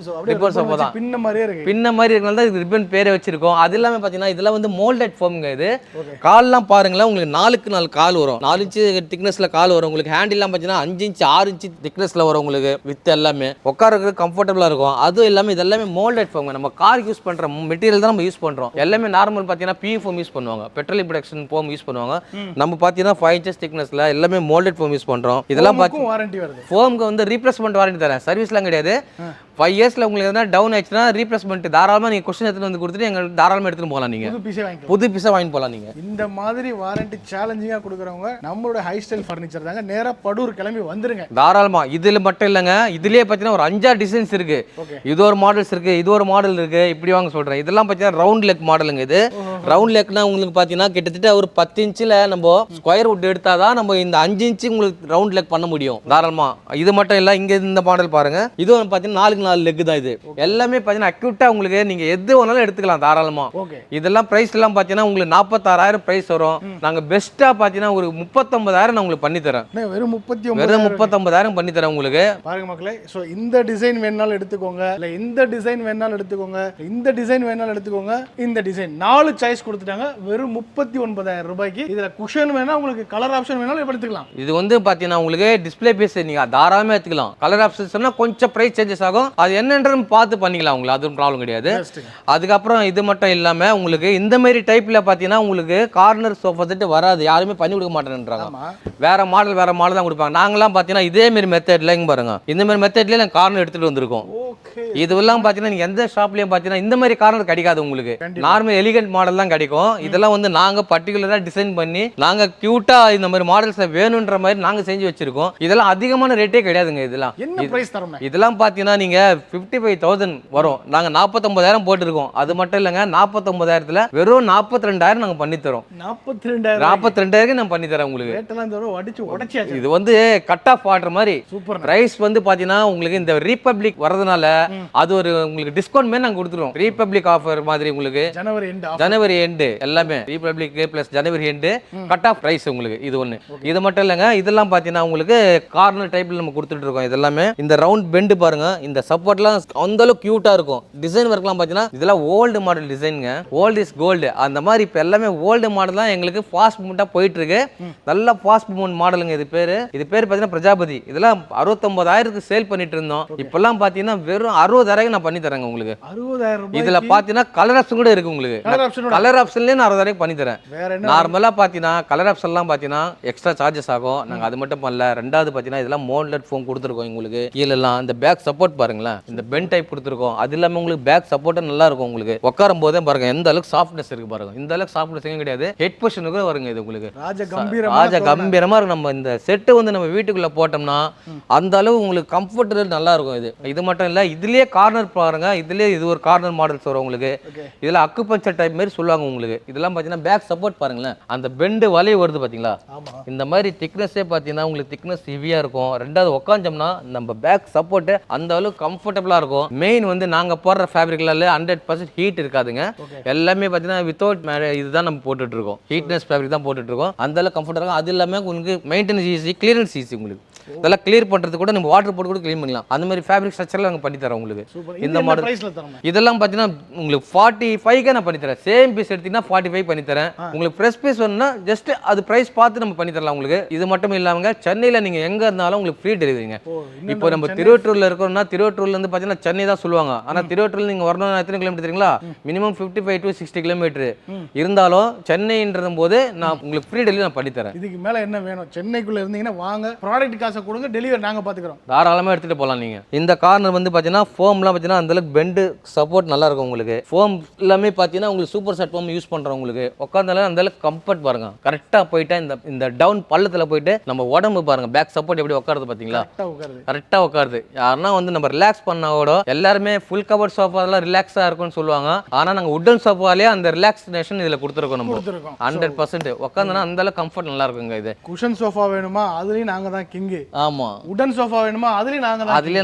ரிப்பன் சோஃபா தான். பின்ன மாதிரியே இருக்கு. பின்ன மாதிரி இருக்கனால தான் இது ரிப்பன் பேரே வச்சிருக்கோம். அது இல்லாம பாத்தீங்கன்னா இதெல்லாம் வந்து மோல்டட் ஃபோம்ங்க. இது கால்லாம் பாருங்களேன், உங்களுக்கு 4க்கு 4 கால் வரும், 4 இன்ச் திக்னஸ்ல கால் வரும் உங்களுக்கு. ஹேண்டில் எல்லாம் பாத்தீங்கன்னா 5 இன்ச் 6 இன்ச் திக்னஸ்ல வரும் உங்களுக்கு. வித் எல்லாமே உட்காரக்கு கம்ஃபர்டபுளா இருக்கும். அதுவும் எல்லாமே இதெல்லாமே மோல்டட் ஃபோம். நம்ம கார் யூஸ் பண்ற மெட்டீரியல் தான் நம்ம யூஸ் பண்றோம். எல்லாமே நார்மல் பாத்தீங்கன்னா பி ஃபோம் யூஸ் பண்ணுவாங்க, பெட்ரோலியம் ப்ரொடக்ஷன் ஃபோம் யூஸ் பண்ணுவாங்க. நம்ம பாத்தீங்கன்னா 5 inches திக்னஸ்ல எல்லாமே மோல்டட் ஃபோம் யூஸ் பண்றோம். இதெல்லாம் பாத்தீங்கன்னா வாரண்டி வருது. ஃபோம்க்கு வந்து ரீப்ளேஸ்மெண்ட் வாரண்டி தரேன், சர்வீஸ்லாம் கிடையாது. 5 yearsல உங்களுக்கு எதனா டவுன் ஆயிடுச்சுன்னா ரீப்ளேஸ்மெண்ட் தாராளமா நீங்க क्वेश्चन எடுத்து வந்து கொடுத்துட்டு எங்களுக்கு தாராளமா எடுத்துட்டு போகலாம். நீங்க புது பீஸா வாங்கி போகலாம். நீங்க இந்த மாதிரி வாரண்டி சேலஞ்சிங்கா கொடுக்குறவங்க நம்மளோட ஹை ஸ்டைல் ஃபர்னிச்சர் தாங்க. நேரா படூர் கிளம்பி வந்துருங்க தாராளமா. இதுல மட்டும் இல்லங்க, இதுலயே பாத்தீங்கன்னா ஒரு 5-6 டிசைன்ஸ் இருக்கு. இது ஒரு மாடல்ஸ் இருக்கு, இது ஒரு மாடல் இருக்கு. இப்படி வாங்க சொல்றேன். இதெல்லாம் பாத்தீங்கன்னா ரவுண்ட் லெக் மாடலுங்க. இது ரவுண்ட் லெக்னா உங்களுக்கு பாத்தீங்கன்னா கிட்டத்தட்ட ஒரு 10 இன்ச்ல நம்ம ஸ்கொயர் வுட் எடுத்தாதான் நம்ம இந்த 5 இன்ச் உங்களுக்கு ரவுண்ட் லெக் பண்ண முடியும் தாராளமா. இது மட்டும் இல்ல, இங்க இந்த மாடல் பாருங்க. இது பாத்தீங்கன்னா 4க்கு 4 லெக் தான். இது எல்லாமே பாத்தீங்கன்னா அக்யூட்டா உங்களுக்கு நீங்க எது வேணாலும் எடுத்துக்கலாம் தாராளமா. இதெல்லாம் பிரைஸ் எல்லாம் பாத்தீங்கன்னா உங்களுக்கு 46,000 பிரைஸ் வரும். நாங்க பெஸ்டா பாத்தீங்கன்னா ஒரு 39,000 நான் உங்களுக்கு பண்ணி தரேன். வெறும் 39,000 பண்ணி தரேன் உங்களுக்கு. பாருங்க மக்களே, சோ இந்த டிசைன் வேணாலும் எடுத்துக்கோங்க, இல்ல இந்த டிசைன் வேணாலும் எடுத்துக்கோங்க, இந்த டிசைன் வேணாலும் எடுத்துக்கோங்க. இந்த டிசைன் 4 சாய்ஸ் கொடுத்துட்டாங்க வெறும் 39,000 ரூபாய்க்கு. இதுல குஷன் வேணா உங்களுக்கு கலர் ஆப்ஷன் வேணாலும் எடுத்துக்கலாம். இது வந்து பாத்தீங்கன்னா உங்களுக்கு டிஸ்ப்ளே பீஸ் நீங்க தாராளமா எடுத்துக்கலாம். கலர் ஆப்ஷன் சொன்னா கொஞ்சம் பிரைஸ் சேஞ்சஸ் ஆகும், அது என்னன்றது பார்த்து பண்ணிக்கலாம் உங்களுக்கு, அது ப்ராப்ளம் கிடையாது. அதுக்கப்புறம் இது மட்டும் இல்லாம உங்களுக்கு இந்த மாதிரி டைப்ல பாத்தீங்கன்னா உங்களுக்கு கார்னர் சோஃபா செட் வராது, யாருமே பண்ணி கொடுக்க மாட்டேன்றாங்க. வேற மாடல் தான் கொடுப்பாங்க. நாங்களாம் பாத்தீங்கன்னா இதே மாதிரி மெத்தட்ல இங்க பாருங்க, இந்த மாதிரி மெத்தட்ல நாங்க கார்னர் எடுத்துட்டு வந்திருக்கோம். இதுவெல்லாம் பாத்தீங்கன்னா நீங்க எந்த ஷாப்லயும் பாத்தீங்கன்னா இந்த மாதிரி கார்னர் கிடைக்காது உங்களுக்கு. நார்மல் எலிகன்ட் மாடல் தான் கிடைக்கும். இதெல்லாம் வந்து நாங்க பர்டிகுலரா டிசைன் பண்ணி நாங்க கியூட்டா இந்த மாதிரி மாடல்ஸ் வேணும்ன்ற மாதிரி நாங்க செஞ்சு வச்சிருக்கோம். இதெல்லாம் அதிகமான ரேட்டே கிடையாதுங்க. இதெல்லாம் என்ன பிரைஸ் தரணும்? இதெல்லாம் பாத்தீங்கன்னா நீங்க 55,000 வரும், நாங்க 49,000 போட்டுருக்கோம். அது மட்டும் இல்லங்க, 49,000ல வெறும் 42,000 நாங்க பண்ணி தரோம். 42,000 நான் பண்ணி தரேன் உங்களுக்கு. இது வந்து கட் ஆஃப் ஆர்டர் மாதிரி. பிரைஸ் வந்து பாத்தீங்கன்னா உங்களுக்கு இந்த ரீபப்ளிக் வரதுனால அது ஒரு உங்களுக்கு டிஸ்கவுண்ட் மாதிரி நாங்க கொடுத்துருவோம். ரீபப்ளிக் ஆஃபர் மாதிரி உங்களுக்கு ஜனவரி எண்ட் எல்லாமே ரீபப்ளிக் பிளஸ் ஜனவரி எண்ட் கட் ஆஃப் பிரைஸ் உங்களுக்கு. இது ஒண்ணு. இது மட்டும் இல்லங்க, இதெல்லாம் பாத்தீங்கன்னா உங்களுக்கு கார்னர் டைப்ல நம்ம கொடுத்துட்டு இருக்கோம். இதெல்லாமே இந்த ரவுண்ட் பெண்ட் பாருங்க, இந்த சப்போர்ட்லாம் அந்த அளவுக்கு கியூட்டா இருக்கும். டிசைன் ஒர்க்லாம் பாத்தீங்கன்னா இதெல்லாம் ஓல்டு மாடல் டிசைனுங்க. ஓல்டு இஸ் கோல்டு அந்த மாதிரி. இப்ப எல்லாமே ஓல்டு மாடல் தான் எங்களுக்கு ஃபாஸ்ட் மூவ்மெண்டா போயிட்டு இருக்கு. நல்ல ஃபாஸ்ட் மூவ்மெண்ட் மாடலுங்க. இது பேர் பாத்தீங்கன்னா பிரஜாபதி. இதெல்லாம் 69,000க்கு சேல் பண்ணிட்டு இருந்தோம். இப்பெல்லாம் பாத்தீங்கன்னா வெறும் 60,000 நான் பண்ணி தரேங்க உங்களுக்கு. 60,000 இதுல பாத்தீங்கன்னா கலர் ஆப்ஷன் கூட இருக்கு உங்களுக்கு. கலர் ஆப்ஷன்லயே நான் 60,000 பண்ணி தரேன். நார்மலா பாத்தீங்கன்னா கலர் ஆப்ஷன்லாம் பாத்தீங்கன்னா எக்ஸ்ட்ரா சார்ஜஸ் ஆகும். நாங்க அது மட்டும் பண்ணல. ரெண்டாவது பாத்தீங்கன்னா இதெல்லாம் மோல்டட் ஃபோம் கொடுத்துருக்கோம் உங்களுக்கு. கீழெல்லாம் இந்த பேக் சப்போர்ட் பாருங்களேன், இந்த பென் டைப் கொடுத்துருக்கோம். அது இல்லாம உங்களுக்கு பேக் சப்போர்ட் நல்லா இருக்கும் உங்களுக்கு. உட்காரும் போதே பாருங்க எந்த அளவுக்கு சாஃப்ட்னஸ் இருக்கு பாருங்க. இந்த அளவுக்கு சாஃப்ட்னஸ் கிடையாது. ஹெட் பொசிஷன் கூட வருங்க இது உங்களுக்கு. ராஜ கம்பீரமா இருக்கும். நம்ம இந்த செட்டு வந்து நம்ம வீட்டுக்குள்ள போட்டோம்னா அந்த அளவு உங்களுக்கு கம்ஃபர்டபிள் நல்லா இருக்கும். இது மட்டும் இல்ல, இதுலயே கார்னர் பாருங்க. இதுலயே இது ஒரு கார்னர் மாடல்ஸ் வரும் உங்களுக்கு. இதுல அக்குபஞ்சர் டைப் மாதிரி சொல்லுவாங்க உங்களுக்கு. இதெல்லாம் பாத்தீங்கன்னா பேக் சப்போர்ட் பாருங்களேன், அந்த பெண்டு வலி வருது பாத்தீங்களா, இந்த மாதிரி திக்னஸே பாத்தீங்கன்னா உங்களுக்கு திக்னஸ் ஹெவியா இருக்கும். ரெண்டாவது உட்காந்தோம்னா நம்ம பேக் சப்போர்ட் அந்த அளவுக்கு கம்ஃபர்டபிளா இருக்கும். மெயின் வந்து நாங்க போடுற ஃபேப்ரிக்ல 100% ஹீட் இருக்காதுங்க. எல்லாமே பாத்தீங்கன்னா வித்தவுட் இதுதான் நம்ம போட்டுட்டு இருக்கோம். ஹீட்னஸ் ஃபேப்ரிக் தான் போட்டுட்டு இருக்கோம். அந்த அளவுக்கு கம்ஃபர்டா இருக்கும். அது இல்லாம உங்களுக்கு மெயின்டெனன்ஸ் ஈஸி, கிளியரன்ஸ் ஈஸி உங்களுக்கு. இதெல்லாம் கிளியர் பண்றது கூட நம்ம வாட்டர் போட்டு கூட க்ளீன் பண்ணலாம். அந்த மாதிரி ஃபேப்ரிக் ஸ்ட்ரக்சர்ல நாங்க பண்ணி தரோம் உங்களுக்கு. இந்த மாடல் இதெல்லாம் பாத்தீங்கன்னா உங்களுக்கு 45க்கு நான் பண்ணி தரேன். சேம் பீஸ் எடுத்தீங்கன்னா 45 பண்ணி தரேன். உங்களுக்கு ஃப்ரெஷ் பீஸ் வேணும்னா ஜஸ்ட் அது பிரைஸ் பார்த்து நம்ம பண்ணி தரலாம் உங்களுக்கு. இது மட்டும் இல்லாம சென்னையில நீங்க எங்க இருந்தாலும் உங்களுக்கு ஃப்ரீ டெலிவரிங்க. இப்போ நம்ம திருவற்றூர்ல இருக்கோம்னா திருவற்றூர்ல இருந்து பாத்தீங்கன்னா சென்னை தான் சொல்லுவாங்க. ஆனா திருவற்றூர்ல நீங்க வரணும்னா எத்தனை கிலோமீட்டர் தெரியுங்களா? மினிமம் 55 to 60 கிலோமீட்டர் இருந்தாலும் சென்னைன்றது போது நான் உங்களுக்கு ஃப்ரீ டெலிவரி நான் பண்ணி தரேன். இதுக்கு மேல என்ன வேணும்? சென்னைக்குள்ள இருந்தீங்கன்னா வாங்க, ப்ராடக்ட் காசை கொடுங்க, டெலிவரி நாங்க பாத்துக்கிறோம். தாராளமா எடுத்துட்டு போலாம் நீங்க. இந்த கார்னர் வந்து பாத்தீங்கன்னா ஃபோம்லாம் பாத்தீங்கன்னா அந்த அளவுக்கு பெண்ட் சப்போர்ட் நல்லா இருக்கும் உங்களுக்கு. ஃபோம் எல்லாமே பாத்தீங்கன்னா உங்களுக்கு சூப்பர் செட் ஃபோம் யூஸ் பண்றோம் உங்களுக்கு. உட்கார்ந்தாலும் அந்த அளவுக்கு கம்ஃபர்ட் பாருங்க. கரெக்டா போயிட்டா இந்த டவுன் பள்ளத்துல போயிட்டு நம்ம உடம்பு பாருங்க பேக் சப்போர்ட் எப்படி உட்காருது பாத்தீங்களா? கரெக்டா உட்காருது. யாருன்னா வந்து நம்ம ரிலாக்ஸ் பண்ணாவோட எல்லாருமே ஃபுல் கவர் சோஃபாலாம் ரிலாக்ஸா இருக்கும்னு சொல்லுவாங்க. ஆனா நாங்க உட்டன் சோஃபாலே அந்த ரிலாக்ஸேஷன் இதுல கொடுத்துருக்கோம் நம்ம 100%. உட்கார்ந்தனா அந்த அளவுக்கு கம்ஃபர்ட் நல்லா இருக்குங்க. இது குஷன் சோஃபா வேணுமா? அதுலயும் நாங்க தான் கிங். ஆமா. உடன் சோஃபா வேணுமா? அதுலயும்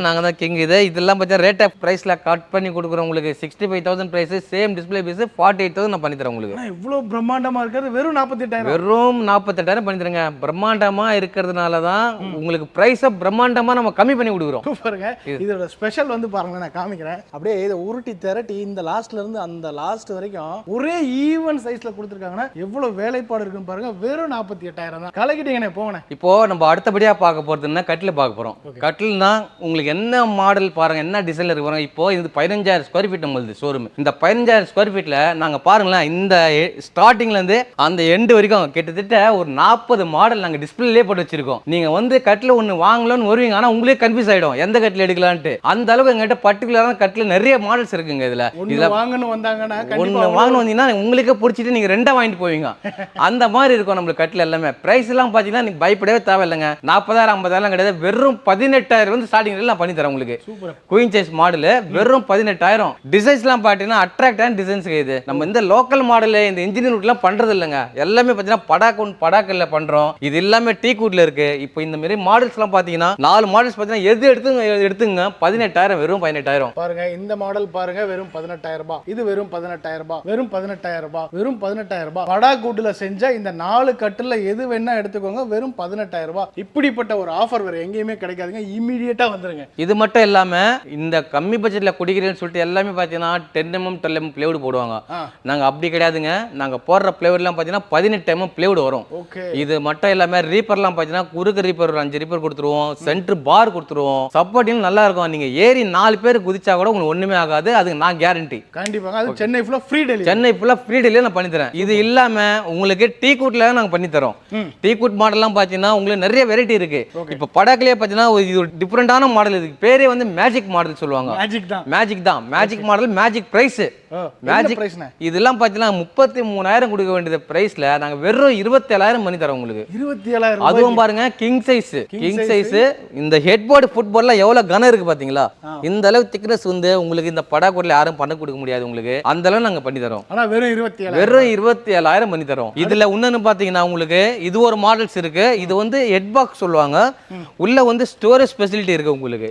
நாங்க தான் கிங். இது இதெல்லாம் பார்த்தா ரேட் ஆஃப் ப்ரைஸில் கட் பண்ணி கொடுக்குறோம் உங்களுக்கு. 65,000 ப்ரைஸ், சேம் டிஸ்பிளே பீஸ் 48,000 நான் பண்ணி தரேன் உங்களுக்கு. இவ்வளோ பிரம்மாண்டமா இருக்கிறது வெறும் 48,000. வெறும் 48,000 பண்ணி தரேங்க. பிரம்மாண்டமா இருக்கிறதுனால தான் உங்களுக்கு ப்ரைஸை பிரம்மாண்டமா நம்ம கம்மி பண்ணி கொடுக்குறோம். பாருங்க இதோட ஸ்பெஷல் வந்து பாருங்க, நான் காமிக்கிறேன். அப்படியே இதை உருட்டி திரட்டி இந்த லாஸ்ட்ல இருந்து அந்த லாஸ்ட் வரைக்கும் ஒரே ஈவன் சைஸ்ல கொடுத்துருக்காங்கன்னா எவ்வளவு வேலைப்பாடு இருக்குன்னு பாருங்க. வெறும் 48,000 தான். கலக்கிட்டீங்கண்ணே போனேன். இப்போ நம்ம அடுத்தபடியா பார்க்க போறதுன்னா கட்டில் பார்க்க போறோம். கட்டில்னா உங்களுக்கு என்ன மாடல் பாருங்க, என்ன டிசைன்ல இருக்கு பாருங்க. இப்போ இது 15,000 ஸ்கொயர் ஃபீட் நம்மளுது ஷோரூம். இந்த 15,000 ஸ்கொயர் ஃபீட்ல நாங்க பாருங்களேன், இந்த ஸ்டார்டிங்ல இருந்து அந்த எண்டு வரைக்கும் கிட்டத்தட்ட ஒரு 40 மாடல் நாங்க டிஸ்பிளேலே போட்டு வச்சிருக்கோம். நீங்க வந்து கட்டில் ஒன்று வாங்கலாம்னு வருவீங்க, ஆனா உங்களே கன்ஃபியூஸ் ஆயிடும் எந்த கட்டில் எடுக்கலான்ட்டு. அந்த அளவுக்கு எங்ககிட்ட பர்டிகுலரான கட்டில் நிறைய மாடல்ஸ் இருக்குங்க. இதுல வாங்கணும் வந்தாங்கன்னா ஒன்று வாங்கணும் வந்தீங்கன்னா உங்களுக்கே பிடிச்சிட்டு நீங்க ரெண்டா வாங்கிட்டு போவீங்க. அந்த மாதிரி இருக்கும் நம்மளுக்கு கட்டில் எல்லாமே. பிரைஸ் எல்லாம் பாத்தீங்கன்னா நீங்க பயப்படவே தேவையில்லைங்க. 40,000 50,000 கிடையாது, வெறும் 18,000 வந்து ஸ்டார்டிங் நான் பண்ணி தரேன் உங்களுக்கு. குயின் சைஸ் மாடல் வெறும் 18,000. டிசைன்ஸ் எல்லாம் பாத்தீங்கன்னா அட்ராக்டான டிசைன்ஸ் இது. நம்ம இந்த லோக்கல் மாடல் இந்த இன்ஜினியர் எல்லாம் பண்றது இல்லைங்க. எல்லாமே பாத்தீங்கன்னா படாக்கல்ல பண்றோம். இது எல்லாமே டீ கூட்ல இருக்கு. இப்போ இந்த மாதிரி மாடல்ஸ் எல்லாம் பாத்தீங்கன்னா 4 மாடல்ஸ் பாத்தீங்கன்னா எது எடுத்துங்க 18,000, வெறும் 18,000. பாருங்க இந்த மாடல் பாருங்க, வெறும் 18,000 ரூபாய். இது வெறும் 18,000 ரூபாய், வெறும் 18,000 ரூபாய், வெறும் 18,000 ரூபாய். படா கூட்டுல செஞ்ச இந்த 4 கட்டில எது வேணா எடுத்துக்கோங்க, வெறும் 18,000 ரூபாய். இப்படிப்பட்ட ஒரு ஆஃபர் வேற எங்கேயுமே கிடைக்காதுங்க. இமிடியேட்டா வந்துருங்க. இது மட்டும் இல்லாம இந்த கம்மி பட்ஜெட்ல குடிக்கிறேன்னு சொல்லிட்டு எல்லாமே பாத்தீங்கன்னா 10 mm 12 mm பிளேவுட் போடுவாங்க. நாங்க அப்படி கிடையாதுங்க. நாங்க போடுற பிளேவுட் எல்லாம் பாத்தீங்கன்னா 18 mm பிளேவுட் வரும். இது மட்டும் இல்லாம ரீப்பர் எல்லாம் பாத்தீங்கன்னா குறுக்கு ரீப்பர் ஒரு 5 ரீப்பர் கொடுத்துருவோம். சென்டர் பார் கொடுத்துருவோம். சப்போர்ட்டிங் நல்லா இருக்கும். நீங்க ஏறி 4 பேர் குதிச்சா கூட உங்களுக்கு ஒண்ணுமே ஆகாது. அது நான் கேரண்டி. கண்டிப்பா. அது சென்னை ஃபுல்லா ஃப்ரீ டெலிவரி. சென்னை ஃபுல்லா ஃப்ரீ டெலிவரி நான் பண்ணி தரேன். இது இல்லாம உங்களுக்கு டீ கூட்ல நாங்க பண்ணி தரோம். டீ கூட் மாடல் எல்லாம் பாத்தீங்கன்னா உங்களுக்கு நிறைய வெரைட்டி இருக்கு. இப்ப படாக்கிலே பாத்தீங்கன்னா இது ஒரு டிஃபரெண்டான மாடல். இதுக்கு பேரே வந்து மேஜிக் மாடல் சொல்லுவாங்க. மேஜிக் தான். Magic model, magic price. Magic இதெல்லாம் பாத்தீங்கன்னா 33,000 கொடுக்க வேண்டியது பிரைஸ்ல நாங்க வெறும் 27,000 பண்ணி தரோம் உங்களுக்கு. 27,000. அதுவும் பாருங்க கிங் சைஸ். இந்த ஹெட் போர்டு ஃபுட்பால்ல எவ்வளவு கனம் இருக்கு பாத்தீங்களா? இந்த அளவு திக்னஸ் வந்து உங்களுக்கு இந்த படாக்கூட்ல யாரும் பண்ண கொடுக்க முடியாது உங்களுக்கு. அந்த அளவு நாங்க பண்ணி தரோம். ஆனா வெறும் 27,000 பண்ணி தரோம். இதுல இன்னொன்னு பாத்தீங்கன்னா உங்களுக்கு இது ஒரு மாடல்ஸ் இருக்கு. இது வந்து ஹெட் பாக்ஸ் சொல்லுவாங்க. உள்ள வந்து ஸ்டோரேஜ் ஃபெசிலிட்டி இருக்கு உங்களுக்கு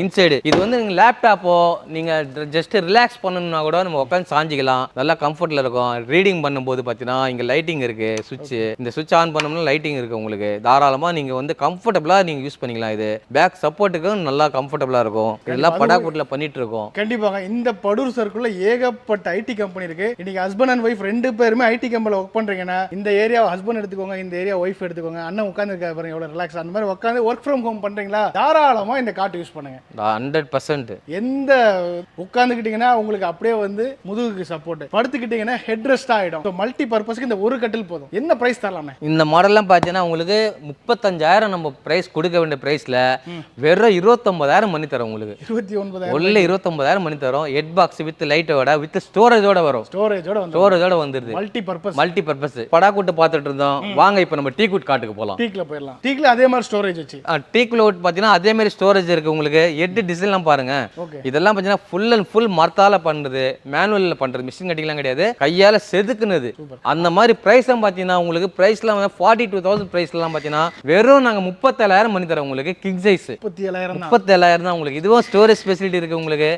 இன்சைடு. இது வந்து நீங்க லேப்டாப்போ நீங்க ஜஸ்ட் ரிலாக்ஸ் பண்ணணும்னா கூட நம்ம உட்காந்து சாஞ்சிக்கலாம். நல்லா கம்ஃபர்ட்ல இருக்கும். ரீடிங் பண்ணும்போது பாத்தீங்கன்னா இங்க லைட்டிங் இருக்கு. சுவிட்ச், இந்த சுவிட்ச் ஆன் பண்ணோம்னா லைட்டிங் இருக்கு உங்களுக்கு. தாராளமா நீங்க வந்து கம்ஃபர்டபுளா நீங்க யூஸ் பண்ணிக்கலாம். இது பேக் சப்போர்ட்டுக்கு நல்லா கம்ஃபர்டபுளா இருக்கும். இதெல்லாம் படாக்கூட்ல பண்ணிட்டு இருக்கோம். கண்டிப்பாங்க. இந்த படூர் சர்க்கிள்ல ஏகப்பட்ட ஐடி கம்பெனி இருக்கு. இன்னைக்கு ஹஸ்பண்ட் அண்ட் ஒய்ஃப் 2 பேருமே ஐடி கம்பெனில ஒர்க் பண்றீங்கன்னா இந்த ஏரியா ஹஸ்பண்ட் எடுத்துக்கோங்க, இந்த ஏரியா ஒய்ஃப் எடுத்துக்கோங்க. அண்ணன் உட்கார்ந்து இருக்காரு பாருங்க எவ்வளவு ரிலாக்ஸ். அந்த மாதிரி உட்கார்ந்து ஒர்க் ஃப்ரம் ஹோம் பண்றீங்களா, தாராளமா இந்த கார்ட் யூஸ் பண்ணுங்க. 100%. எந்த உட்கார்ந்துக்கிட்டீங்கன்னா உங்களுக்கு அப்படியே வந்து முதுகுக்கு சப்போர்ட், படுத்துக்கிட்டீங்கன்னா ஹெட் ரெஸ்ட் ஆயிடும். மல்டி பர்பஸ்க்கு இந்த ஒரு கட்டில் போதும். என்ன பிரைஸ் தரலாமே? இந்த மாடல்லாம் பார்த்தீங்கன்னா உங்களுக்கு 35,000 நம்ம பிரைஸ் கொடுக்க வேண்டிய பிரைஸ்ல வெறும் 29,000 பண்ணி தரோம் உங்களுக்கு. 29,000 உள்ள 29,000 பண்ணி தரோம். ஹெட் பாக்ஸ் வித் லைட்டோட வித் ஸ்டோரேஜோட வரும். ஸ்டோரேஜோட வந்துருது. மல்டி பர்பஸ் படாக்கூட்டு பார்த்துட்டு இருந்தோம். வாங்க இப்போ நம்ம டீ கூட் காட்டுக்கு போலாம். டீக்ல போயிடலாம். டீக்ல அதே மாதிரி ஸ்டோரேஜ் வச்சு டீக்ல பார்த்தீங்கன்னா அதே மாதிரி ஸ்டோரேஜ் இருக்கு உங்களுக்கு. ஹெட் டிசைன்லாம் பாருங்க. இதெல்லாம் பார்த்தீங்கன்னா ஃபுல் அண்ட் ஃபுல் மரத்தால பண்றது, மேனுவல்ல பண்றது, மிஷின் கட்டிங்லாம் கிடையாது, கையால செதுக்குனது. அந்த மாதிரி பிரைஸ் பார்த்தீங்கன்னா உங்களுக்கு பிரைஸ்லாம் 42,000 பிரைஸ்லாம் பார்த்தீங்கன்னா வெறும் நாங்க 37,000 பண்ணி தரோம் உங்களுக்கு. கிங் சைஸ் 37,000 தான் உங்களுக்கு. இதுவும் ஸ்டோரேஜ் ஃபெசிலிட்டி இருக்கு உங்களுக்கு.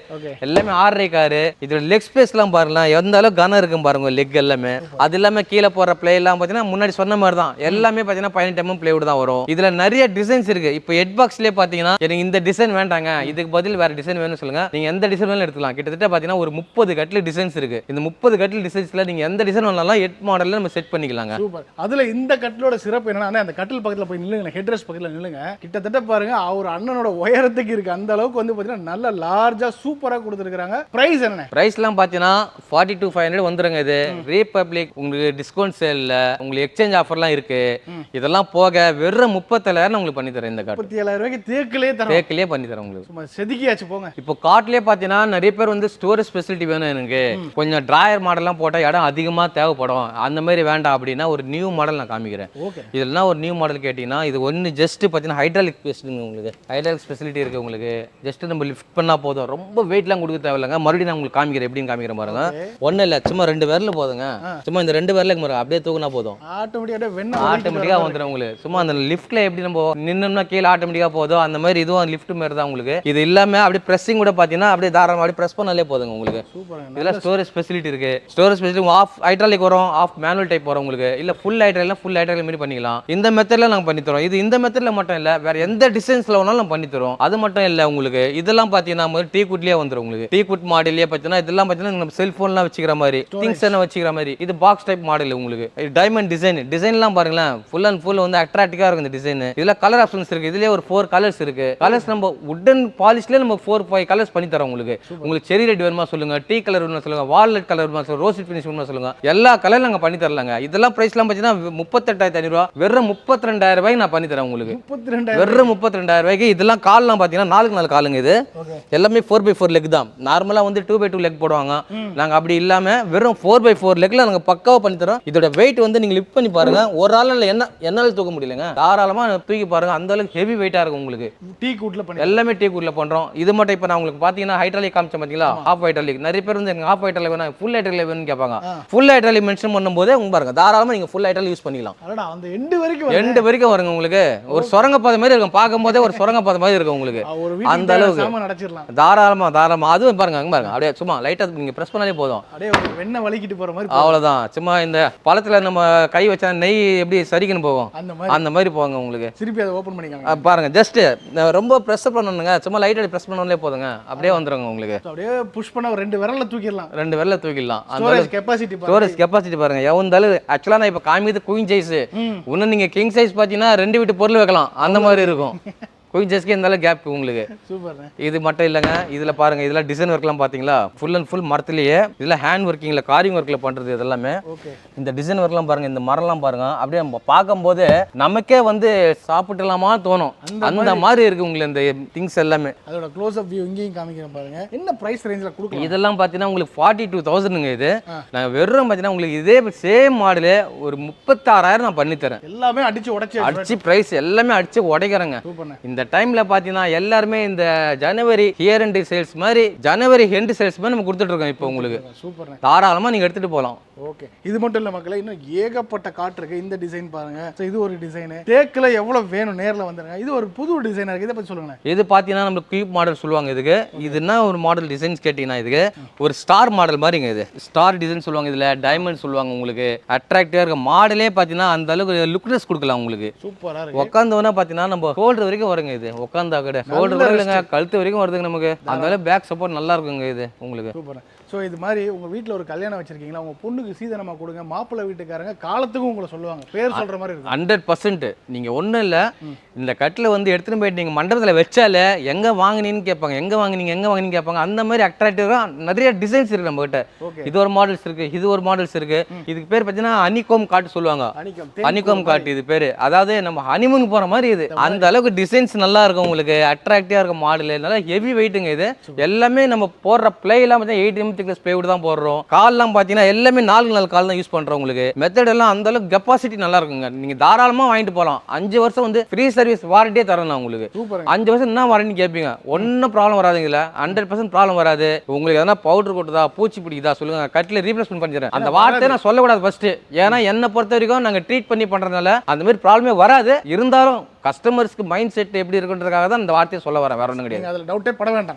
எல்லாமே 6.5 காரு. இதோட லெக் ஸ்பேஸ்லாம் பாருங்க எந்த அளவு கனம் இருக்கும் பாருங்க. லெக் எல்லாமே அது எல்லாமே கீழே போற பிளே எல்லாம் பார்த்தீங்கன்னா முன்னாடி சொன்ன மாதிரி தான். எல்லாமே பார்த்தீங்கன்னா 18 mm பிளேவுட் தான் வரும். இதுல நிறைய டிசைன்ஸ் இருக்கு. இப்போ ஹெட் பாக்ஸ்லயே பார்த்தீங்கன்னா எனக்கு இந்த டிசைன் வேண்டாங்க, இதுக்கு பதில் வேற டிசைன் வேணும்னு சொல்லுங்க, நீங்க எந்த டிசைன் வேணும் எடுத்துக்கலாம். கிட்டத்தட்ட பார்த்தீங்கன்னா ஒரு 30 கட்டில் டிசைன்ஸ் இருக்கு. இந்த 30 கட்டில் டிசைன்ஸ்ல நீங்க எந்த டிசைன் வேணாலும் ஹெட் மாடல்ல நம்ம செட் பண்ணிக்கலாங்க. சூப்பர். அதுல இந்த கட்டிலோட சிறப்பு என்னன்னா அந்த கட்டில் பக்கத்துல போய் நில்லுங்க, ஹெட் ரெஸ்ட் பக்கத்துல நில்லுங்க. கிட்டத்தட்ட பாருங்க அவர் அண்ணனோட உயரத்துக்கு இருக்கு. அந்த அளவுக்கு வந்து பாத்தீங்கன்னா நல்ல லார்ஜா சூப்பரா கொடுத்துருக்காங்க. பிரைஸ் என்ன? பிரைஸ்லாம் பார்த்தீங்கன்னா 42,500 வந்துருங்க. இது ரீபப்ளிக் உங்களுக்கு டிஸ்கவுண்ட் சேல்ல உங்களுக்கு எக்ஸ்சேஞ்ச் ஆஃபர்லாம் இருக்கு. இதெல்லாம் போக வெறும் 37,000 உங்களுக்கு பண்ணி தரேன். இந்த கார்டு 37,000 ரூபாய்க்கு தேக்கிலே பண்ணி தரேன் உங்களுக்கு. சும்மா செதுக்கியாச்சு போங்க. இப்போ கார்ட்லயே பார்த்தீங்கன்னா நிறைய பேர் வந்து ஸ்டோரேஜ் ஃபெசிலிட்டி வேணும் எனக்கு, கொஞ்சம் டிராயர் மாடல்லாம் போட்டால் இடம் அதிகமாக தேவைப்படும், அந்த மாதிரி வேண்டாம் அப்படின்னா ஒரு நியூ மாடல் நான் காமிக்கிறேன். இதெல்லாம் ஒரு நியூ மாடல் கேட்டிங்கன்னா இது ஒன்று ஜஸ்ட் பார்த்தீங்கன்னா ஹைட்ராலிக் ஃபெசிலிட்டி உங்களுக்கு. ஹைட்ராலிக் ஃபெசிலிட்டி இருக்குது உங்களுக்கு. ஜஸ்ட் நம்ம லிஃப்ட் பண்ணால் போதும், ரொம்ப வெயிட்லாம் கொடுக்க தேவையில்லைங்க. மறுபடியும் நான் உங்களுக்கு காமிக்கிறேன், எப்படின்னு காமிக்கிறேன் பாருங்க. ஒன்றும் இல்லை, சும்மா 2 விரல் போதுங்க. சும்மா இந்த 2 விரலுக்கு பாருங்க அப்படியே தூக்குனா போதும், ஆட்டோமேட்டிக்காக வந்துடும் உங்களுக்கு. சும்மா அந்த லிஃப்ட்ல எப்படி நம்ம நின்னோம்னா கீழே ஆட்டோமேட்டிக்காக போதும், அந்த மாதிரி இதுவும் லிஃப்ட் மாதிரி தான் உங்களுக்கு. இது இல்லாம அப்படியே பிரஸ்ஸிங் கூட பாத்தீங்கன்னா அப்படியே தாராளமா அப்படியே பிரஸ் பண்ணாலே போதுங்க உங்களுக்கு. இதெல்லாம் ஸ்டோரேஜ் ஃபெசிலிட்டி இருக்கு. ஸ்டோரேஜ் ஃபெசிலிட்டி ஆஃப் ஹைட்ராலிக் வரும், ஆஃப் மேனுவல் டைப் வரும் உங்களுக்கு. இல்ல ஃபுல் ஹைட்ராலிக் ஃபுல் ஹைட்ராலிக் மாதிரி பண்ணிக்கலாம். இந்த மெத்தட்ல நாங்க பண்ணி தரோம். இது இந்த மெத்தட்ல மட்டும் இல்ல, வேற எந்த டிசைன்ஸ்ல வேணாலும் நம்ம பண்ணி தரோம். அது மட்டும் இல்ல உங்களுக்கு இதெல்லாம் பாத்தீங்கன்னா டீ குட்லயே வந்துரும் உங்களுக்கு. டீ குட் மாடல்லயே பாத்தீங்கன்னா இதெல்லாம் பாத்தீங்கன்னா நம்ம செல்போன்லாம் வச்சுக்கிற மாதிரி, திங்ஸ் எல்லாம் வச்சுக்கிற மாதிரி. இது பாக்ஸ் டைப் மாடல் உங்களுக்கு. டைமண்ட் டிசைன்லாம் பாருங்களேன், ஃபுல் அண்ட் ஃபுல் வந்து அட்ராக்டிவா இருக்கும் இந்த டிசைன். இதுல கலர் ஆப்ஷன்ஸ் இருக்கு. இதுலயே ஒரு 4 கலர்ஸ் இருக்கு. கலர்ஸ் நம்ம வுடன் பாலிஷ்ல நம்ம 4-5 கலர்ஸ் பண்ணி தரோம் உங்களுக்கு. உங்களுக்கு செரி ரெட் வேணுமா சொல்லுங்க, டீ கலர் வேணுமா சொல்லுங்க, வால்நட் கலர் வேணுமா சொல்லுங்க, ரோஸ் ஃபினிஷ் வேணுமா சொல்லுங்க, எல்லா கலர் நாங்க பண்ணி தரலாங்க. இதெல்லாம் பிரைஸ்லாம் பாத்தீங்கன்னா 38,500 ரூபாய், வெறும் 32,000 ரூபாய்க்கு நான் பண்ணி தரேன் உங்களுக்கு. வெறும் 32,000 ரூபாய்க்கு. இதெல்லாம் கால்லாம் பாத்தீங்கன்னா 4x4 காலுங்க. இது எல்லாமே 4x4 லெக் தான். நார்மலா வந்து 2x2 லெக் போடுவாங்க. நாங்க அப்படி இல்லாம வெறும் 4x4 லெக்ல நாங்க பக்காவா பண்ணி தரோம். இதோட வெயிட் வந்து நீங்க லிஃப்ட் பண்ணி பாருங்க. ஒரு ஆளால என்னால தூக்க முடியலங்க, தாராளமா தூக்கி பாருங்க. அந்த அளவுக்கு ஹெவி வெயிட்டா இருக்கும் உங்களுக்கு. டீ கூட்ல பண்ணி எல்லாமே டீ கூட்ல பண்றோம். இது மட்டும் இப்ப நான் உங்களுக்கு பாத்தீங்கன்னா ஹைட்ராலிக் காமிச்சேன் பாத்தீங்களா, ஆஃப் ஹைட்ராலிக். நிறைய பேர் வந்து ஆஃப் ஹைட்ராலிக் வேணா ஃபுல் ஹைட்ராலிக் வேணும்னு கேட்பாங்க. ஃபுல் ஹைட்ராலிக் மென்ஷன் பண்ணும்போது உங்க பாருங்க, தாராளமா நீங்க ஃபுல் ஹைட்ராலிக் யூஸ் பண்ணிக்கலாம். அந்த எண்டு வரைக்கும் வருங்க உங்களுக்கு. ஒரு சுரங்க பாதை மாதிரி இருக்கும், பார்க்கும்போதே ஒரு சுரங்க பாதை மாதிரி இருக்கும் உங்களுக்கு. அந்த அளவுக்கு தாராளமா அதுவும் பாருங்க அங்க பாருங்க, அப்படியே சும்மா லைட்டா நீங்க பிரஸ் பண்ணாலே போதும், அப்படியே வெண்ணெய் வலிக்கிட்டு போற மாதிரி. அவ்வளவுதான். சும்மா இந்த பழத்துல நம்ம கை வச்சா நெய் எப்படி சரிக்குன்னு போவோம், அந்த மாதிரி போவாங்க உங்களுக்கு. திருப்பி அதை ஓபன் பண்ணிக்கோங்க பாருங்க. ஜஸ்ட் ரொம்ப பிரஸ் பண்ணணுங்க, சும்மா லைட்டா பிரஸ் பண்ணாலே போதுங்க, அப்படியே வந்துருங்க உங்களுக்கு. அப்படியே புஷ் பண்ண 2 விரல்ல தூக்கிடலாம். 2 விரல்ல தூக்கிடலாம். ஸ்டோரேஜ் கெபாசிட்டி பாருங்க எவ்வளவு. ஆக்சுவலா நான் இப்ப காமிது குயின் சைஸ். இன்னும் நீங்க கிங் சைஸ் பாத்தீங்கன்னா 2 வீட்டு பொருள் வைக்கலாம், அந்த மாதிரி இருக்கும். குயின் சைஸ்க்கு இந்த அளவுக்கு கேப் உங்களுக்கு. சூப்பர். இது மட்டும் இல்லைங்க, இதுல பாருங்க, இதெல்லாம் டிசைன் ஒர்க்லாம் பாத்தீங்களா, ஃபுல் அண்ட் ஃபுல் மரத்துலயே. இதுல ஹேண்ட் ஒர்க்கிங்ல காரிங் ஒர்க்ல பண்றது இதெல்லாமே. இந்த டிசைன் ஒர்க்லாம் பாருங்க, இந்த மரம்லாம் பாருங்க, அப்படியே பார்க்கும்போது நமக்கே வந்து சாப்பிடலாமா தோணும், அந்த மாதிரி இருக்கு உங்களுக்கு இந்த திங்ஸ் எல்லாமே. அதோட க்ளோஸ் அப் வியூ இங்கேயும் காமிக்கிறேன் பாருங்க. என்ன பிரைஸ் ரேஞ்சில கொடுக்கலாம் இதெல்லாம் பாத்தீங்கன்னா உங்களுக்கு 42,000ங்க. இது நான் வெறும் பாத்தீங்கன்னா உங்களுக்கு இதே சேம் மாடல் ஒரு 36,000 நான் பண்ணி தரேன். எல்லாமே அடிச்சு பிரைஸ் எல்லாமே அடிச்சு உடைக்கிறேங்க. இந்த டைம்ல பாத்தீங்கன்னா எல்லாருமே இந்த ஜனவரி ஹியர் அண்ட் சேல்ஸ் மாதிரி, ஜனவரி ஹெண்ட் சேல்ஸ் மாதிரி நம்ம கொடுத்துட்டு இருக்கோம் இப்போ உங்களுக்கு. சூப்பர். தாராளமா நீங்க எடுத்துட்டு போலாம். ஓகே. இது மட்டும் இல்ல மக்களே, இன்னும் ஏகப்பட்ட காட்டு இருக்கு. இந்த டிசைன் பாருங்க, இது ஒரு டிசைன். தேக்குல எவ்வளவு வேணும் நேர்ல வந்துருங்க. இது ஒரு புது டிசைனா இருக்கு, இத பத்தி சொல்லுங்க. இது பாத்தீங்கன்னா நம்ம கியூப் மாடல் சொல்லுவாங்க. இதுக்கு இதுனா ஒரு மாடல் டிசைன்ஸ் கேட்டீங்கன்னா இதுக்கு ஒரு ஸ்டார் மாடல் மாதிரிங்க. இது ஸ்டார் டிசைன் சொல்லுவாங்க, இதுல டைமண்ட் சொல்லுவாங்க. உங்களுக்கு அட்ராக்டிவா இருக்க மாடலே பாத்தீங்கன்னா அந்த அளவுக்கு லுக்னஸ் கொடுக்கலாம் உங்களுக்கு. சூப்பரா இருக்கு. உட்கார்ந்தவனா பாத்தீங்கன்னா நம்ம ஷோல்டர் வரைக்கும் வருங்க. இது உட்கார்ந்தா கூட ஷோல்டர் கூட இல்லங்க, கழுத்து வரைக்கும் வருதுங்க நமக்கு. அந்த அளவுக்கு பேக் சப்போர்ட் நல்லா இருக்குங்க இது உங்களுக்கு. சூப்பர். ஸோ இது மாதிரி உங்கள் வீட்டில் ஒரு கல்யாணம் வச்சிருக்கீங்களா, உங்கள் பொண்ணுக்கு சீதனமாக கொடுங்க. மாப்பிள்ளை வீட்டுக்காரங்க காலத்துக்கும் உங்களை சொல்லுவாங்க, பேர் சொல்கிற மாதிரி இருக்கும். 100%. நீங்கள் ஒன்றும் இல்லை, இந்த கட்டில் வந்து எடுத்துகிட்டு போயிட்டு நீங்கள் மண்டபத்தில் வச்சாலே எங்கே வாங்கினீன்னு கேட்பாங்க, எங்கே வாங்கினீங்கன்னு கேட்பாங்க. அந்த மாதிரி அட்ராக்டிவாக நிறைய டிசைன்ஸ் இருக்குது நம்மகிட்ட. இது ஒரு மாடல்ஸ் இருக்குது, இது ஒரு மாடல்ஸ் இருக்குது. இதுக்கு பேர் பார்த்தீங்கன்னா ஹனிகோம் காட்டு சொல்லுவாங்க. ஹனிகோம் காட்டு இது பேர். அதாவது நம்ம ஹனிமூன் போகிற மாதிரி இது. அந்த அளவுக்கு டிசைன்ஸ் நல்லா இருக்கும் உங்களுக்கு, அட்ராக்டிவாக இருக்கும் மாடல். நல்லா ஹெவி வெயிட்டுங்க இது. எல்லாமே நம்ம போடுற பிளேலாம் பார்த்தீங்கன்னா 8 பிளேவுட் தான் போடுறோம். கால்லாம் பாத்தீங்கன்னா எல்லாமே 4 கால் தான் யூஸ் பண்றோம் உங்களுக்கு. மெத்தட் எல்லாம் அந்த அளவுக்கு கெபாசிட்டி நல்லா இருக்குங்க. நீங்க தாராளமா வாங்கிட்டு போலாம். 5 வருஷம் வந்து ஃப்ரீ சர்வீஸ் வாரண்டியே தரேன் நான் உங்களுக்கு. 5 வருஷம் என்ன வாரண்டி கேட்பீங்க, ஒன்னும் ப்ராப்ளம் வராதுங்களா. 100% ப்ராப்ளம் வராது. உங்களுக்கு எதனா பவுடர் கொட்டுதா, பூச்சி பிடிக்குதா சொல்லுங்க, கட்டில ரீப்ளேஸ்மெண்ட் பண்ணி தரேன். அந்த வார்த்தையை நான் சொல்லக்கூடாது ஃபர்ஸ்ட். ஏன்னா என்னை பொறுத்த வரைக்கும் நாங்க ட்ரீட் பண்ணி பண்றதுனால அந்த மாதிரி ப்ராப்ளமே வராது. இருந்தாலும் கஸ்டமர்ஸ்க்கு மைண்ட் செட் எப்படி இருக்குன்றதுக்காக தான் இந்த வார்த்தையை சொல்ல வரேன், வேற ஒன்றும் கிடையாது. அதுல டவுட்டே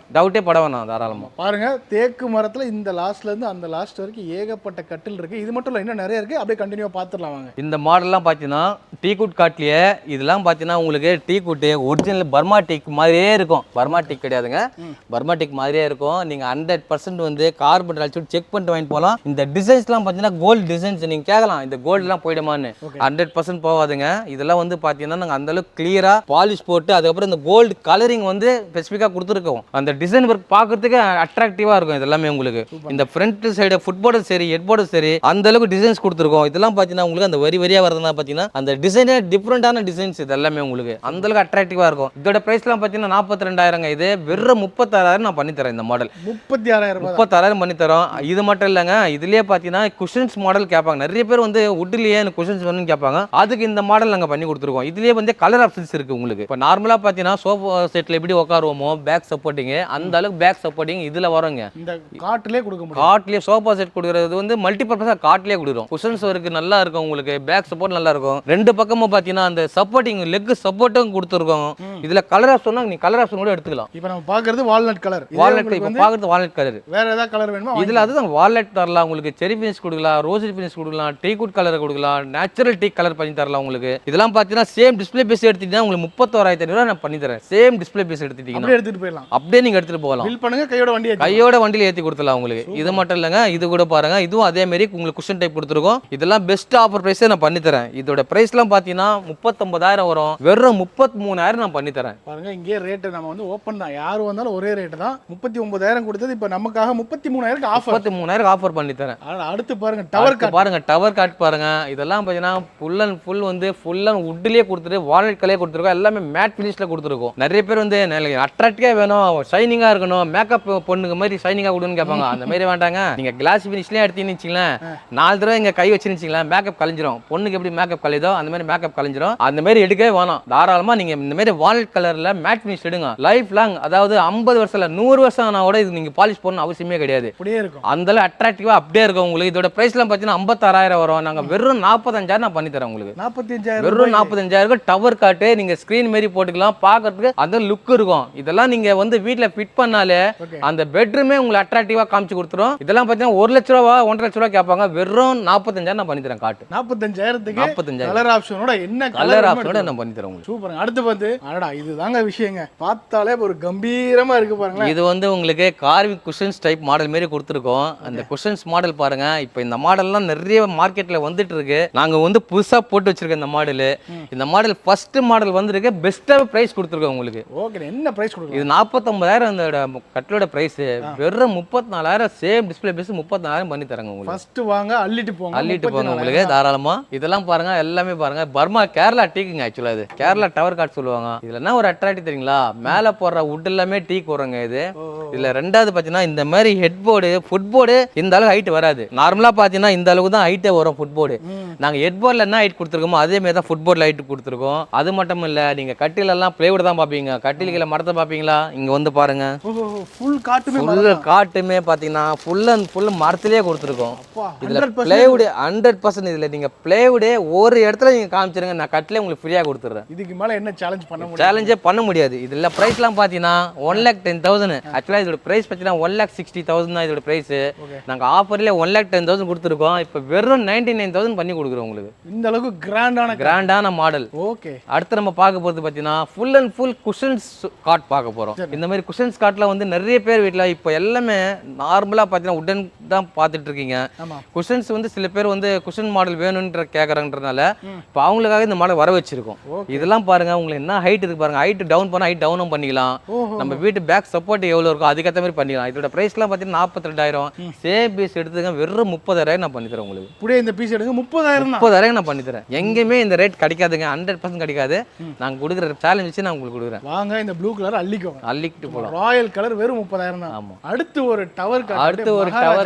பட வேண்டாம் தாராளமா. பாருங்க, தேக்கு மரத்துல இந்த லாஸ்ட்ல இருந்து அந்த லாஸ்ட் வரைக்கும் ஏகப்பட்ட கட்டில் இருக்கு. இது மட்டும் இல்ல, இன்னும் நிறைய இருக்கு. அப்படியே கண்டினியூவா பார்த்துடலாம் வாங்க. இந்த மாடல்லாம் பாத்தீங்கன்னா டீ குட் காட்லயே இதெல்லாம் பாத்தீங்கன்னா உங்களுக்கு டீ குட் ஒரிஜினல் பர்மா டீக் மாதிரியே இருக்கும். பர்மா டீக் கிடையாதுங்க, பர்மா டீக் மாதிரியே இருக்கும். நீங்க 100% வந்து கார்பன் அடிச்சு செக் பண்ணிட்டு வாங்கிட்டு போகலாம். இந்த டிசைன்ஸ்லாம் பாத்தீங்கன்னா கோல்டு டிசைன்ஸ். நீங்க கேட்கலாம் இந்த கோல்டுலாம் போயிடுமான்னு. 100% போகாதுங்க. இதெல்லாம் வந்து பாத்தீங்கன்னா நாங்க அந்த அளவுக்கு கிளியரா பாலிஷ் போட்டு அதுக்கப்புறம் இந்த கோல்டு கலரிங் வந்து ஸ்பெசிஃபிக்கா கொடுத்துருக்கோம். அந்த டிசைன் ஒர்க் பார்க்கறதுக்கு அட்ராக்டிவா இருக்கும். இதெல்லாமே உங்களுக்கு இந்த ஃப்ரண்ட் சைடு ஃபுட்போர்டும் சரி ஹெட்போர்டும் சரி அந்த அளவுக்கு டிசைன்ஸ் கொடுத்துருக்கோம். இதெல்லாம் பார்த்தீங்கன்னா உங்களுக்கு அந்த வரியா வரதுனா பார்த்தீங்கன்னா அந்த டிசைனே டிஃப்ரெண்டான டிசைன்ஸ். இது எல்லாமே உங்களுக்கு அந்த அளவுக்கு அட்ராக்டிவா இருக்கும். இதோட பிரைஸ்லாம் பார்த்தீங்கன்னா 42,000. இது வெறும் 36,000 நான் பண்ணி தரேன். இந்த மாடல் 36,000 பண்ணி தரோம். இது மட்டும் இல்லைங்க, இதுலயே பார்த்தீங்கன்னா குஷன்ஸ் மாடல் கேட்பாங்க நிறைய பேர். வந்து வுட்லயே குஷன்ஸ் வேணும்னு கேட்பாங்க. அதுக்கு இந்த மாடல் நாங்கள் பண்ணி கொடுத்துருக்கோம். இதுலயே வந்து கலர் கலர் ஆப்ஷன்ஸ் இருக்கு உங்களுக்கு. இப்போ நார்மலா பாத்தீங்கன்னா சோஃபா செட்ல எப்படி உட்காருவோமோ பேக் சப்போர்ட்டிங், அந்த அளவுக்கு பேக் சப்போர்ட்டிங் இதுல வருங்க. இந்த காட்டிலே கொடுக்க முடியும். காட்லயே சோஃபா செட் கொடுக்கறது வந்து மல்டி பர்பஸா காட்லயே கொடுக்குறோம். குஷன்ஸ் இருக்கு, நல்லா இருக்கும் உங்களுக்கு, பேக் சப்போர்ட் நல்லா இருக்கும். ரெண்டு பக்கமும் பாத்தீங்கன்னா அந்த சப்போர்ட்டிங் லெக் சப்போர்ட்டும் கொடுத்துருக்கோம். இதுல கலர் ஆப்ஷன் நீ கலர் ஆப்ஷன் கூட எடுத்துக்கலாம். இப்போ நம்ம பாக்குறது வால்நட் கலர். வால்நட் இப்போ பாக்குறது வால்நட் கலர். வேற ஏதாவது கலர் வேணுமா? இதுல அதுதான் வால்நட் தரலாம் உங்களுக்கு, செரி ஃபினிஷ் கொடுக்கலாம், ரோசி ஃபினிஷ் கொடுக்கலாம், டீ குட் கலர் கொடுக்கலாம், நேச்சுரல் டீ கலர் பண்ணி தரலாம் உங்களுக்கு. இதெல்லாம் பாத்தீங்கன்னா சேம் டிஸ்ப்ளே பீஸ் எடுத்துட்டீங்கன்னா உங்களுக்கு 31,500 நான் பண்ணி தரேன். சேம் டிஸ்ப்ளே பீஸ் எடுத்துட்டீங்கன்னா அப்படியே எடுத்துட்டு போயிடலாம். அப்படியே நீங்க எடுத்துட்டு போகலாம். பில் பண்ணுங்க, கையோட வண்டியில ஏத்தி கொடுத்துலாம் உங்களுக்கு. இது மட்டும் இல்லங்க, இது கூட பாருங்க, இதுவும் அதே மாதிரி உங்களுக்கு குஷன் டைப் கொடுத்துருக்கோம். இதெல்லாம் பெஸ்ட் ஆஃபர் பிரைஸே நான் பண்ணி தரேன். இதோட பிரைஸ்லாம் பாத்தீங்கன்னா 39,000 வரும், வெறும் 33,000 நான் பண்ணி தரேன். பாருங்க இங்கே ரேட் நம்ம வந்து ஓப்பன் தான், யாரு வந்தாலும் ஒரே ரேட் தான். 39,000 கொடுத்தது இப்போ நமக்காக 33,000 ஆஃபர். 33,000 ஆஃபர் பண்ணி தரேன். அடுத்து பாருங்க டவர் காட் பாருங்க, டவர் காட் பாருங்க. இதெல்லாம் பாத்தீங்கன்னா ஃபுல் அண்ட் ஃபுல் வந்து ஃபுல் அண்ட் வுட்லயே கொடுத்துட்டு வால்நட் கலரே கொடுத்துருக்கோம். எல்லாமே மேட் ஃபினிஷ்ல கொடுத்துருக்கோம். நிறைய பேர் வந்து அட்ராக்டிவா வேணும், ஷைனிங்கா இருக்கணும், மேக்கப் பொண்ணுங்க மாதிரி ஷைனிங்கா கொடுன்னு கேட்பாங்க. அந்த மாதிரி வேண்டாங்க. நீங்க கிளாஸ் ஃபினிஷ்லயே எடுத்தீங்கன்னு வச்சுங்களேன், 4 தடவை இங்க கை வச்சுருந்துச்சிங்களேன் மேக்கப் கலைஞ்சிரும். பொண்ணுக்கு எப்படி மேக்கப் கலைதோ அந்த மாதிரி மேக்கப் கலைஞ்சிரும். அந்த மாதிரி எடுக்கவே வேணாம். தாராளமா நீங்க இந்த மாதிரி வால்நட் கலர்ல மேட் ஃபினிஷ் எடுங்க. லைஃப் லாங், அதாவது 50 வருஷம் இல்ல 100 வருஷம் ஆனா கூட இது நீங்க பாலிஷ் பண்ணணும் அவசியமே கிடையாது. அப்படியே இருக்கும். அந்த அளவு அட்ராக்டிவா அப்படியே இருக்கும் உங்களுக்கு. இதோட பிரைஸ்லாம் பாத்தீங்கன்னா 56,000 வரும். நாங்க வெறும் 45,000 நான் பண்ணி தரேன் உங்களுக்கு. 45,000 வெறும் 45,000 டவர் காட்டு. நீங்க ஸ்கிரீன் மாதிரி போட்டுக்கலாம், பாக்குறதுக்கு அந்த லுக் இருக்கும். இதெல்லாம் நீங்க வந்து வீட்ல ஃபிட் பண்ணாலே அந்த பெட்ரூமே உங்களுக்கு அட்ராக்டிவா காமிச்சு கொடுத்துரும். இதெல்லாம் பாத்தீங்கன்னா 1 லட்ச ரூபா 1.5 லட்ச ரூபா கேட்பாங்க. வெறும் 45,000 நான் பண்ணி தரேன் காட்டு. 45,000 கலர் ஆப்ஷனோட என்ன கலர் ஆப்ஷனோட நான் பண்ணி தரேன் உங்களுக்கு. சூப்பர். அடுத்து வந்து அடடா இதுதாங்க விஷயங்க. பார்த்தாலே ஒரு கம்பீரமா இருக்கு பாருங்க. இது வந்து உங்களுக்கு கார்விங் குஷன்ஸ் டைப் மாடல் மாதிரி கொடுத்துருக்கோம். அந்த குஷன்ஸ் மாடல் பாருங்க. இப்போ இந்த மாடல்லாம் நிறைய மார்க்கெட்ல வந்துட்டு இருக்கு. நாங்க வந்து புதுசா போட்டு வச்சிருக்கோம் இந்த மாடல். இந்த மாடல் ஃபர்ஸ்ட் மாடல் வந்திருக்கு. பெஸ்டா பிரைஸ் கொடுத்துருக்கோம் உங்களுக்கு. ஓகே, என்ன பிரைஸ் கொடுக்குறீங்க? இது 49,000 அந்த கட்டலோட பிரைஸ். வெறும் 34,000 சேம் டிஸ்ப்ளே பீஸ் 34,000 பண்ணி தரங்க உங்களுக்கு. ஃபர்ஸ்ட் வாங்க, அள்ளிட்டு போங்க. அள்ளிட்டு போங்க உங்களுக்கு தாராளமா. இதெல்லாம் பாருங்க, எல்லாமே பாருங்க. பர்மா கேரளா டீக்குங்க. ஆக்சுவலா இது கேரளா டவர் காட் சொல்லுவாங்க. இதுல என்ன ஒரு அட்ராக்டிவ் தெரியுங்களா, மேல போடுற வுட் எல்லாமே டீக் வருங்க. இது இதுல ரெண்டாவது பாத்தீங்கன்னா இந்த மாதிரி ஹெட் போர்டு ஃபுட் போர்டு இந்த அளவுக்கு ஹைட் வராது. நார்மலா பாத்தீங்கன்னா இந்த அளவுக்கு தான் ஹைட்டே வரும் ஃபுட் போர்டு. நாங்க ஹெட் போர்ட்ல என்ன ஹைட் கொடுத்துருக்கோமோ அதே மாதிரி தான் ஃபுட் போர்ட்ல ஹைட் கொடுத்துருக்கோம். அது மட்டும் இல்ல, நீங்க கட்டில எல்லாம் பிளைவுட் தான் பாப்பீங்க. கட்டில கீழ மரத்தை பாப்பீங்களா, இங்க வந்து பாருங்க. ஃபுல் காட்டுமே காட்டுமே பாத்தீங்கன்னா ஃபுல் அண்ட் ஃபுல் மரத்திலேயே கொடுத்துருக்கோம். இதுல பிளைவுட் 100%. இதுல நீங்க பிளைவுட் ஒரு இடத்துல நீங்க காமிச்சிருங்க, நான் கட்டில உங்களுக்கு ஃப்ரீயா கொடுத்துறேன். இதுக்கு மேல என்ன சேலஞ்ச் பண்ண முடியாது? சேலஞ்சே பண்ண முடியாது. இதுல பிரைஸ்லாம் பாத்தீங்கன்னா 1,10,000. ஆக்சுவலா இதோட பிரைஸ் பாத்தீங்கன்னா 1,60,000 தான் இதோட பிரைஸ். நாங்க ஆஃபர்ல 1,10,000 கொடுத்துருக்கோம். இப்போ வெறும் 99,000 பண்ணி கொடுக்குறோம் உங்களுக்கு. இந்த அளவுக்கு கிராண்டான மாடல். ஓகே, அடுத்து நம்ம பார்க்க போறது பாத்தீங்கன்னா full and full cushions cot பார்க்க போறோம். இந்த மாதிரி குஷன்ஸ் காட்ல வந்து நிறைய பேர் வீட்ல இப்போ எல்லாமே நார்மலா பாத்தீங்கன்னா உடன் தான் பார்த்துட்டு இருக்கீங்க. குஷன்ஸ் வந்து சில பேர் வந்து குஷன் மாடல் வேணும்ன்ற கேக்குறாங்கன்றனால இப்போ அவங்களுக்காக இந்த மாடல் வர வச்சிருக்கோம். இதெல்லாம் பாருங்க, உங்களுக்கு என்ன ஹைட் இருக்கு பாருங்க. ஹைட் டவுன் பண்ணா ஹைட் டவுனும் பண்ணிக்கலாம். நம்ம வீட்டு பேக் சப்போர்ட் எவ்வளவு இருக்கோ அதுக்கேற்ற மாதிரி பண்ணிக்கலாம். இதோட பிரைஸ்லாம் பாத்தீங்கன்னா 42,000. சேம் பீஸ் எடுத்துங்க வெறும் 30,000 நான் பண்ணி தரேன் உங்களுக்கு. அப்படியே இந்த பீஸ் எடுங்க 30,000 நான் பண்ணி தரேன். எங்கேயுமே இந்த ரேட் கிடைக்காதுங்க, 100% கிடைக்காது. நாங்க கொடுக்குற சேலஞ்ச் வச்சு நான் உங்களுக்கு கொடுக்குறேன். வாங்க, இந்த ப்ளூ கலர் அள்ளிட்டு போலாம். ராயல் கலர் வெறும் 30,000 தான். ஆமா. அடுத்து ஒரு டவர்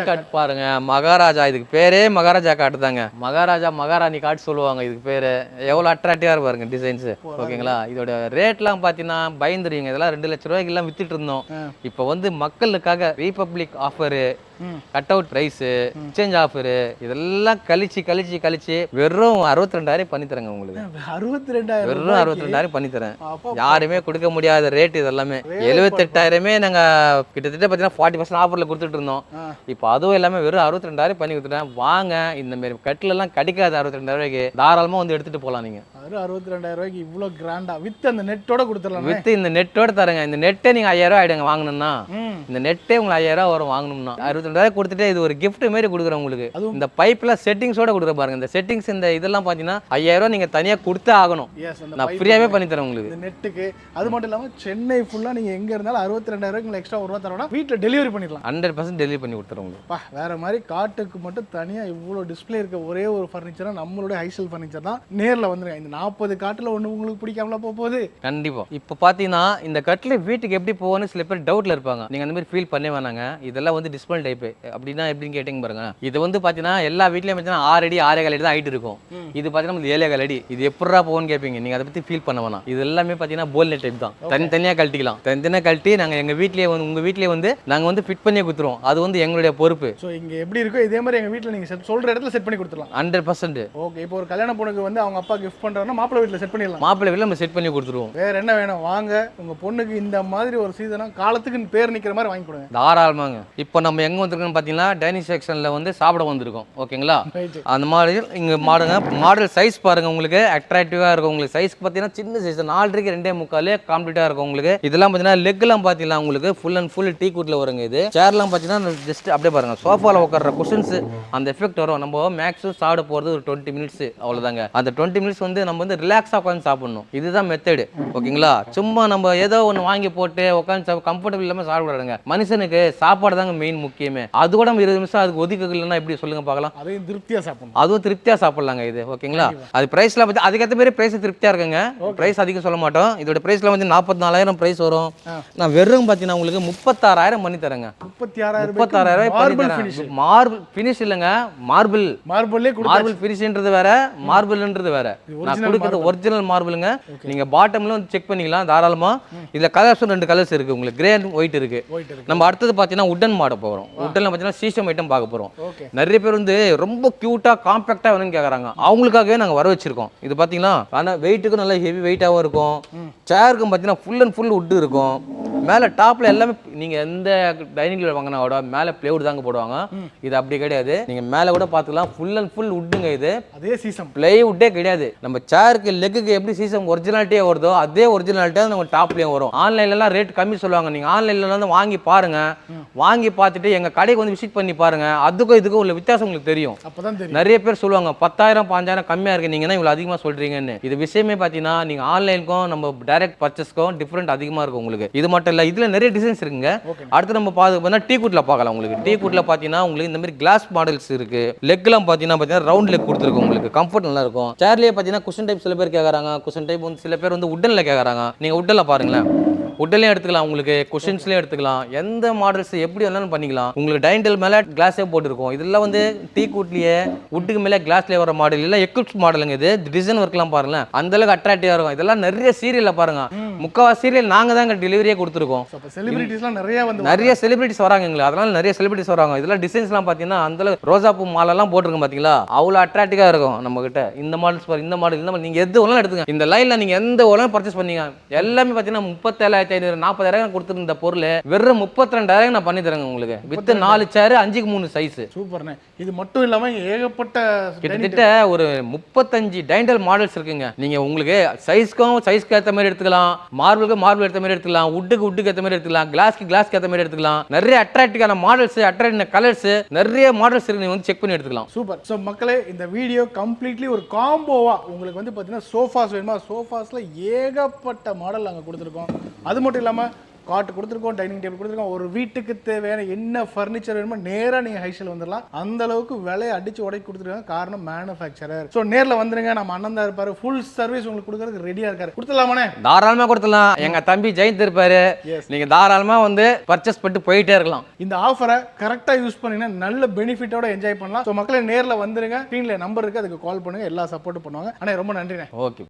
காட் பாருங்க. மகாராஜா, இதுக்கு பேரே மகாராஜா காட்டு தாங்க. மகாராஜா மகாராணி காட் சொல்லுவாங்க இதுக்கு பேரு. எவ்வளவு அட்ராக்டிவா பாருங்க டிசைன்ஸ். ஓகேங்களா? இதோட ரேட்லாம் பாத்தீங்கன்னா பயந்துருவீங்க. இதெல்லாம் 2 லட்ச ரூபாய்க்கு எல்லாம் வித்துட்டு இருந்தோம். இப்போ வந்து மக்களுக்காக republic offer, cut out price, exchange offer இதெல்லாம் கழிச்சு வெறும் 62,000 பண்ணி தரேங்க உங்களுக்கு. 62,000 வெறும் 62,000 பண்ணி தரேன். யாருமே கொடுக்க முடியாத ரேட் இதெல்லாமே. 78,000 நாங்க கிட்டத்தட்ட பாத்தீங்கன்னா 40% ஆஃபர்ல கொடுத்துட்டு இருந்தோம். இப்போ அதுவும் எல்லாமே வெறும் 62,000 பண்ணி கொடுத்துட்டேன். வாங்க, இந்த மாதிரி கட்டில எல்லாம் கிடைக்காது 62,000 ரூபாய்க்கு. தாராளமா வந்து எடுத்துட்டு போலாம் நீங்க. 62,000 ரூபாய்க்கு இவ்வளவு கிராண்டா வித் அந்த நெட்டோட கொடுத்துடலாம். வித் இந்த நெட்டோட தரங்க. இந்த நெட்டே நீங்க 5,000 ரூபாய் ஆயிடுங்க வாங்கணும்னா. இந்த நெட்டே உங்களுக்கு 5,000 ரூபாய் வரும் வாங்கணும்னா. 62,000 கொடுத்துட்டு இது ஒரு gift மாதிரி கொடுக்குறேன் உங்களுக்கு. இந்த பைப்ல செட்டிங்ஸோட கொடுக்குற பாருங்க. இந்த செட்டிங்ஸ் இந்த இதெல்லாம் பாத்தீங்கன்னா 5,000 ரூபாய் நீங்க தனியா கொடுத்தே ஆகணும். நான் ஃப்ரீயாவே பண்ணி தரேன் உங்களுக்கு. இந்த நெட்டுக்கு அது மட்டும் இல்லாம சென்னை ஃபுல்லா நீங்க எங்க இருந்தாலும் 62,000 ரூபாய்க்கு எக்ஸ்ட்ரா ஒரு ரூபா தரணும். வீட்ல டெலிவரி பண்ணிடலாம். 100% டெலிவரி பண்ணி கொடுத்துறோம் உங்களுக்கு. வேற மாதிரி காட்டுக்கு மட்டும் தனியா இவ்வளவு டிஸ்ப்ளே இருக்க ஒரே ஒரு ஃபர்னிச்சரா நம்மளோட ஹைசெல் ஃபர்னிச்சர் தான். நேர்ல வந்துருங்க. இந்த 40 காட்டுல ஒண்ணு உங்களுக்கு பிடிக்காமல போகுது. கண்டிப்பா. இப்ப பாத்தீங்கன்னா இந்த கட்ல வீட்டுக்கு எப்படி போகணும்னு சில பேர் டவுட்ல இருப்பாங்க. நீங்க அந்த மாதிரி ஃபீல் பண்ணவே வேணாங்க. இதெல்லாம் வந்து டிஸ்பிளே டைப் டைப். அப்படின்னா எப்படின்னு கேட்டிங்க பாருங்க, இது வந்து பார்த்தீங்கன்னா எல்லா வீட்லையும் பார்த்தீங்கன்னா 6 அடி 6.25 அடி தான் ஹைட் இருக்கும். இது பார்த்தீங்கன்னா 7.25 அடி. இது எப்படா போகும்னு கேட்பீங்க, நீங்கள் அதை பற்றி ஃபீல் பண்ண வேணாம். இது எல்லாமே பார்த்தீங்கன்னா போல்நெட் டைப் தான். தனித்தனியாக கழட்டிக்கலாம். தனித்தனியாக கழட்டி நாங்கள் எங்கள் வீட்லேயே வந்து உங்கள் வீட்லேயே வந்து நாங்கள் வந்து ஃபிட் பண்ணி கொடுத்துருவோம். அது வந்து எங்களுடைய பொறுப்பு. ஸோ இங்கே எப்படி இருக்கோ இதே மாதிரி எங்கள் வீட்டில் நீங்கள் சொல்கிற இடத்துல செட் பண்ணி கொடுத்துடலாம். 100%. ஓகே, இப்போ ஒரு கல்யாண பொண்ணுக்கு வந்து அவங்க அப்பா கிஃப்ட் பண்ணுறாங்கன்னா மாப்பிள்ளை வீட்டில் செட் பண்ணிடலாம். மாப்பிள்ளை வீட்டில் நம்ம செட் பண்ணி கொடுத்துருவோம். வேற என்ன வேணும், வாங்க உங்கள் பொண்ணுக்கு இந்த மாதிரி ஒரு சீசனாக காலத்துக்கு பேர் நிற்கிற மாதிரி வாங்கி கொடுங்க. தாராளமாங்க. இப்போ நம்ம எங்கே வந்திருக்கோம்னு பார்த்தீங்கன்னா டைனிங் செக்ஷனில் வந்து சாப்பிட வந்திருக்கோம். ஓகேங்களா, அந்த மாதிரி இங்கே மாடல் சைஸ் பாருங்க, உங்களுக்கு அட்ராக்டிவாக இருக்கும். உங்களுக்கு சைஸ்க்கு பார்த்தீங்கன்னா சின்ன சைஸ் 4.5 2.25 கம்ப்ளீட்டாக இருக்கும். உங்களுக்கு இதெல்லாம் பார்த்தீங்கன்னா லெக்லாம் பார்த்தீங்கன்னா உங்களுக்கு ஃபுல் அண்ட் ஃபுல் டீ குட்டில் வருங்க. இது சேர்லாம் பார்த்தீங்கன்னா ஜஸ்ட் அப்படியே பாருங்க, சோஃபாவில் உட்கார குஷன்ஸ் அந்த எஃபெக்ட் வரும். நம்ம மேக்ஸிமம் சாப்பிட போகிறது ஒரு 20 மினிட்ஸ் அவ்வளோதாங்க. அந்த 20 மினிட்ஸ் வந்து நம்ம வந்து ரிலாக்ஸாக உட்காந்து சாப்பிடணும். இதுதான் மெத்தடு. ஓகேங்களா, சும்மா நம்ம ஏதோ ஒன்று வாங்கி போட்டு உட்காந்து கம்ஃபர்டபுள் இல்லாமல் சாப்பிடாதுங்க. மனுஷனுக்கு சாப்பாடு தாங்க மெயின் முக்கியமே. அது கூட நம்ம 20 நிமிஷம் அதுக்கு ஒதுக்கலைன்னா எப்படி சொல்லுங்க பார்க்கலாம். அதையும் திருப்தியாக சாப்பிடணும். அதுவும் திருப்தியாக சாப்பிடலாங்க இது. ஓகேங்களா, அது பிரைஸ்லாம் பற்றி அதுக்கேற்ற மாதிரி பிரைஸ் திருப்தியாக இருக்குங்க. பிரைஸ் அதிகம் சொல்ல மாட்டோம். இதோட பிரைஸ்லாம் வந்து 44,000 பிரைஸ் வரும். நான் வெறும் பார்த்தீங்கன்னா உங்களுக்கு 36,000 பண்ணி தரேங்க. 36,000 மார்பிள் ஃபினிஷ் இல்லைங்க, மார்பிள் ஃபினிஷ்ன்றது வேற, மார்பிள்ன்றது வேற. நான் கொடுக்குறது ஒரிஜினல் மார்பிளுங்க. நீங்க பாட்டம்ல வந்து செக் பண்ணிக்கலாம் தாராளமா. இதுல கலர்ஸ் 2 கலர்ஸ் இருக்கு உங்களுக்கு, கிரே அண்ட் ஒயிட் இருக்கு. நம்ம அடுத்தது பார்த்தீங்கன்னா உட்டன் மாட போகிறோம். உட்டன்ல பார்த்தீங்கன்னா சீசம் ஐட்டம் பார்க்க போகிறோம். நிறைய பேர் வந்து ரொம்ப கியூட்டா காம்பாக்டா வேணும்னு கேட்குறாங்க. அவங்களுக்காகவே நாங்கள் வர வச்சிருக்கோம். இது பார்த்தீங்கன்னா ஆனால் வெயிட்டுக்கும் நல்லா ஹெவி வெயிட்டாகவும் இருக்கும். சேருக்கும் பார்த்தீங்கன்னா ஃபுல் அண்ட் ஃபுல் உட்டு இருக்கும். மேலே டாப்ல எல்லாமே நீங்கள் எந்த டைனிங்ல வாங்கினா கூட மேலே பிளேவுட் தாங்க போடுவாங்க. இது அப்படி கிடையாது. நீங்கள் மேலே கூட பார்த்துக்கலாம், ஃபுல் அண்ட் ஃபுல் உட்டுங்க. இது அதே சீசம் பிளேவுட்டே கிடையாது. நம்ம சேருக்கு லெக்குக்கு எப்படி சீசம் ஒரிஜினாலிட்டியே வருதோ அதே ஒரிஜினாலிட்டியாக நம்ம டாப்லேயும் வரும். ஆன்லைன்லாம் ரேட் கம்மி சொல்லுவாங்க. நீங்கள் ஆன்லைன்ல வந்து வாங்கி பாருங்க. வாங்கி பார்த்துட்டு எங்கள் கடைக்கு வந்து விசிட் பண்ணி பாருங்க. அதுக்கும் இதுக்கும் உள்ள வித்தியாசம் உங்களுக்கு தெரியும். நிறைய பேர் சொல்லுவாங்க 10,000 5,000 கம்மியாக இருக்கு, நீங்க இவ்வளோ அதிகமாக சொல்றீங்கன்னு. இது விஷயமே பார்த்தீங்கன்னா நீங்க ஆன்லைனுக்கும் நம்ம டைரக்ட் பர்ச்சேஸ்க்கும் டிஃப்ரெண்ட் அதிகமாக இருக்கும் உங்களுக்கு. இது மட்டும் இல்லை, இதுல நிறைய டிசைன்ஸ் இருக்குங்க. அடுத்து நம்ம பார்த்தா டீ குட்ல பார்க்கலாம். உங்களுக்கு டீ குட்ல பார்த்தீங்கன்னா உங்களுக்கு இந்த மாதிரி கிளாஸ் மாடல்ஸ் இருக்கு. லெக்லாம் பார்த்தீங்கன்னா ரவுண்ட் லெக் கொடுத்துருக்கு. உங்களுக்கு கம்ஃபர்ட் நல்லா இருக்கும். சேர்லேயே பார்த்தீங்கன்னா குஷன் டைப் சில பேர் கேட்குறாங்க. குஷன் டைப் வந்து சில பேர் வந்து உட்டன்ல கேட்குறாங்க. நீங்க உட்டன்ல பாருங்களேன், உட்டன்லையும் எடுத்துக்கலாம், உங்களுக்கு குஷன்ஸ்லையும் எடுத்துக்கலாம். எந்த மாடல்ஸ் எப்படி வேணாலும் பண்ணிக்கலாம். உங்களுக்கு டைனிங் மேலே கிளாஸே போட்டுருக்கும். இதெல்லாம் வந்து டீ குட்லேயே உட்டுக்கு மேலே கிளாஸ்லேயே வர மாடல் இல்லை, எக்விப்ஸ் மாடலுங்க. இது டிசைன் ஒர்க்லாம் பாருங்களேன், அந்த அளவுக்கு அட்ராக்டிவாக இருக்கும். இதெல்லாம் நிறைய சீரியல்ல பாருங்க, முக்கால்வாசி சீரியல் நாங்கள் தான் டெலிவரியே கொடுத்துருக்கோம். நிறைய செலிபிரிட்டிஸ் வராங்க எங்களுக்கு, அதனால நிறைய செலிபிரிட்டிஸ் வராங்க. இதெல்லாம் டிசைன்ஸ்லாம் பார்த்தீங்கன்னா அந்த ரோஜா பூ மாலெல்லாம் போட்டிருக்கோம் பார்த்தீங்களா, அவ்வளோ அட்ராக்டிவாக இருக்கும் நம்ம கிட்ட. இந்த மாடல்ஸ் பாருங்க, இந்த மாடல், இந்த மாதிரி நீங்கள் எது ஒன்றும் எடுத்துங்க. இந்த லைனில் நீங்கள் எந்த ஒன்றும் பர்ச்சேஸ் பண்ணீங்க எல்லாமே பார்த்தீங்கன்னா 37,500 40,000 கொடுத்துருந்த பொருள் வெறும் 32,000 நான் பண்ணி தரேங்க உங்களுக்கு. வித் 4 சேர் 5க்கு 3 சைஸ். சூப்பர்ண்ணே. இது மட்டும் இல்லாம ஏகப்பட்ட கிட்டத்தட்ட ஒரு 35 டைனிங் மாடல்ஸ் இருக்குங்க. நீங்க உங்களுக்கு சைஸ்க்கு ஏற்ற மாதிரி எடுத்துக்கலாம், மார்பிள் ஏற்ற மாதிரி எடுத்துக்கலாம், உட்டுக்கு ஏற்ற மாதிரி எடுத்துக்கலாம், கிளாஸ்க்கு ஏற்ற மாதிரி எடுத்துக்கலாம். நிறைய அட்ராக்டிவான மாடல்ஸ், அட்ராக்டிவான கலர்ஸ், நிறைய மாடல்ஸ் இருக்கு. நீங்க வந்து செக் பண்ணி எடுத்துக்கலாம். சூப்பர். ஸோ மக்களே, இந்த வீடியோ கம்ப்ளீட்லி ஒரு காம்போவா உங்களுக்கு வந்து பார்த்தீங்கன்னா சோஃபாஸ் வேணுமா, சோஃபாஸ்ல ஏகப்பட்ட மாடல் நாங்கள் கொடுத்துருக்கோம். அது மட்டும் இல்லாமல் காட் கொடுத்துருக்கோம், டைனிங் டேபிள் கொடுத்துருக்கோம். ஒரு வீட்டுக்கு தேவையான என்ன ஃபர்னிச்சர் வேணுமோ நேராக நீங்கள் ஹைஸ்டைல் வந்துடலாம். அந்த அளவுக்கு விலையை அடிச்சு உடைக்கி கொடுத்துருக்காங்க. காரணம் மேனுஃபேக்சரர். ஸோ நேரில் வந்துருங்க, நம்ம அண்ணன் தான் இருப்பாரு, ஃபுல் சர்வீஸ் உங்களுக்கு கொடுக்கறதுக்கு ரெடியாக இருக்காரு. கொடுத்துடலாமாண்ணே? தாராளமாக கொடுத்துடலாம். எங்க தம்பி ஜெயந்த் இருப்பாரு, நீங்க தாராளமாக வந்து பர்ச்சேஸ் பண்ணிட்டு போயிட்டே இருக்கலாம். இந்த ஆஃபரை கரெக்டாக யூஸ் பண்ணீங்கன்னா நல்ல பெனிஃபிட்டோட என்ஜாய் பண்ணலாம். ஸோ மக்களே நேரில் வந்துருங்க, ஸ்க்ரீனில் நம்பர் இருக்கு, அதுக்கு கால் பண்ணுங்க, எல்லா சப்போர்ட்டும் பண்ணுவாங்க. ஆனால் ரொம்ப நன்றிண்ணே. ஓகே.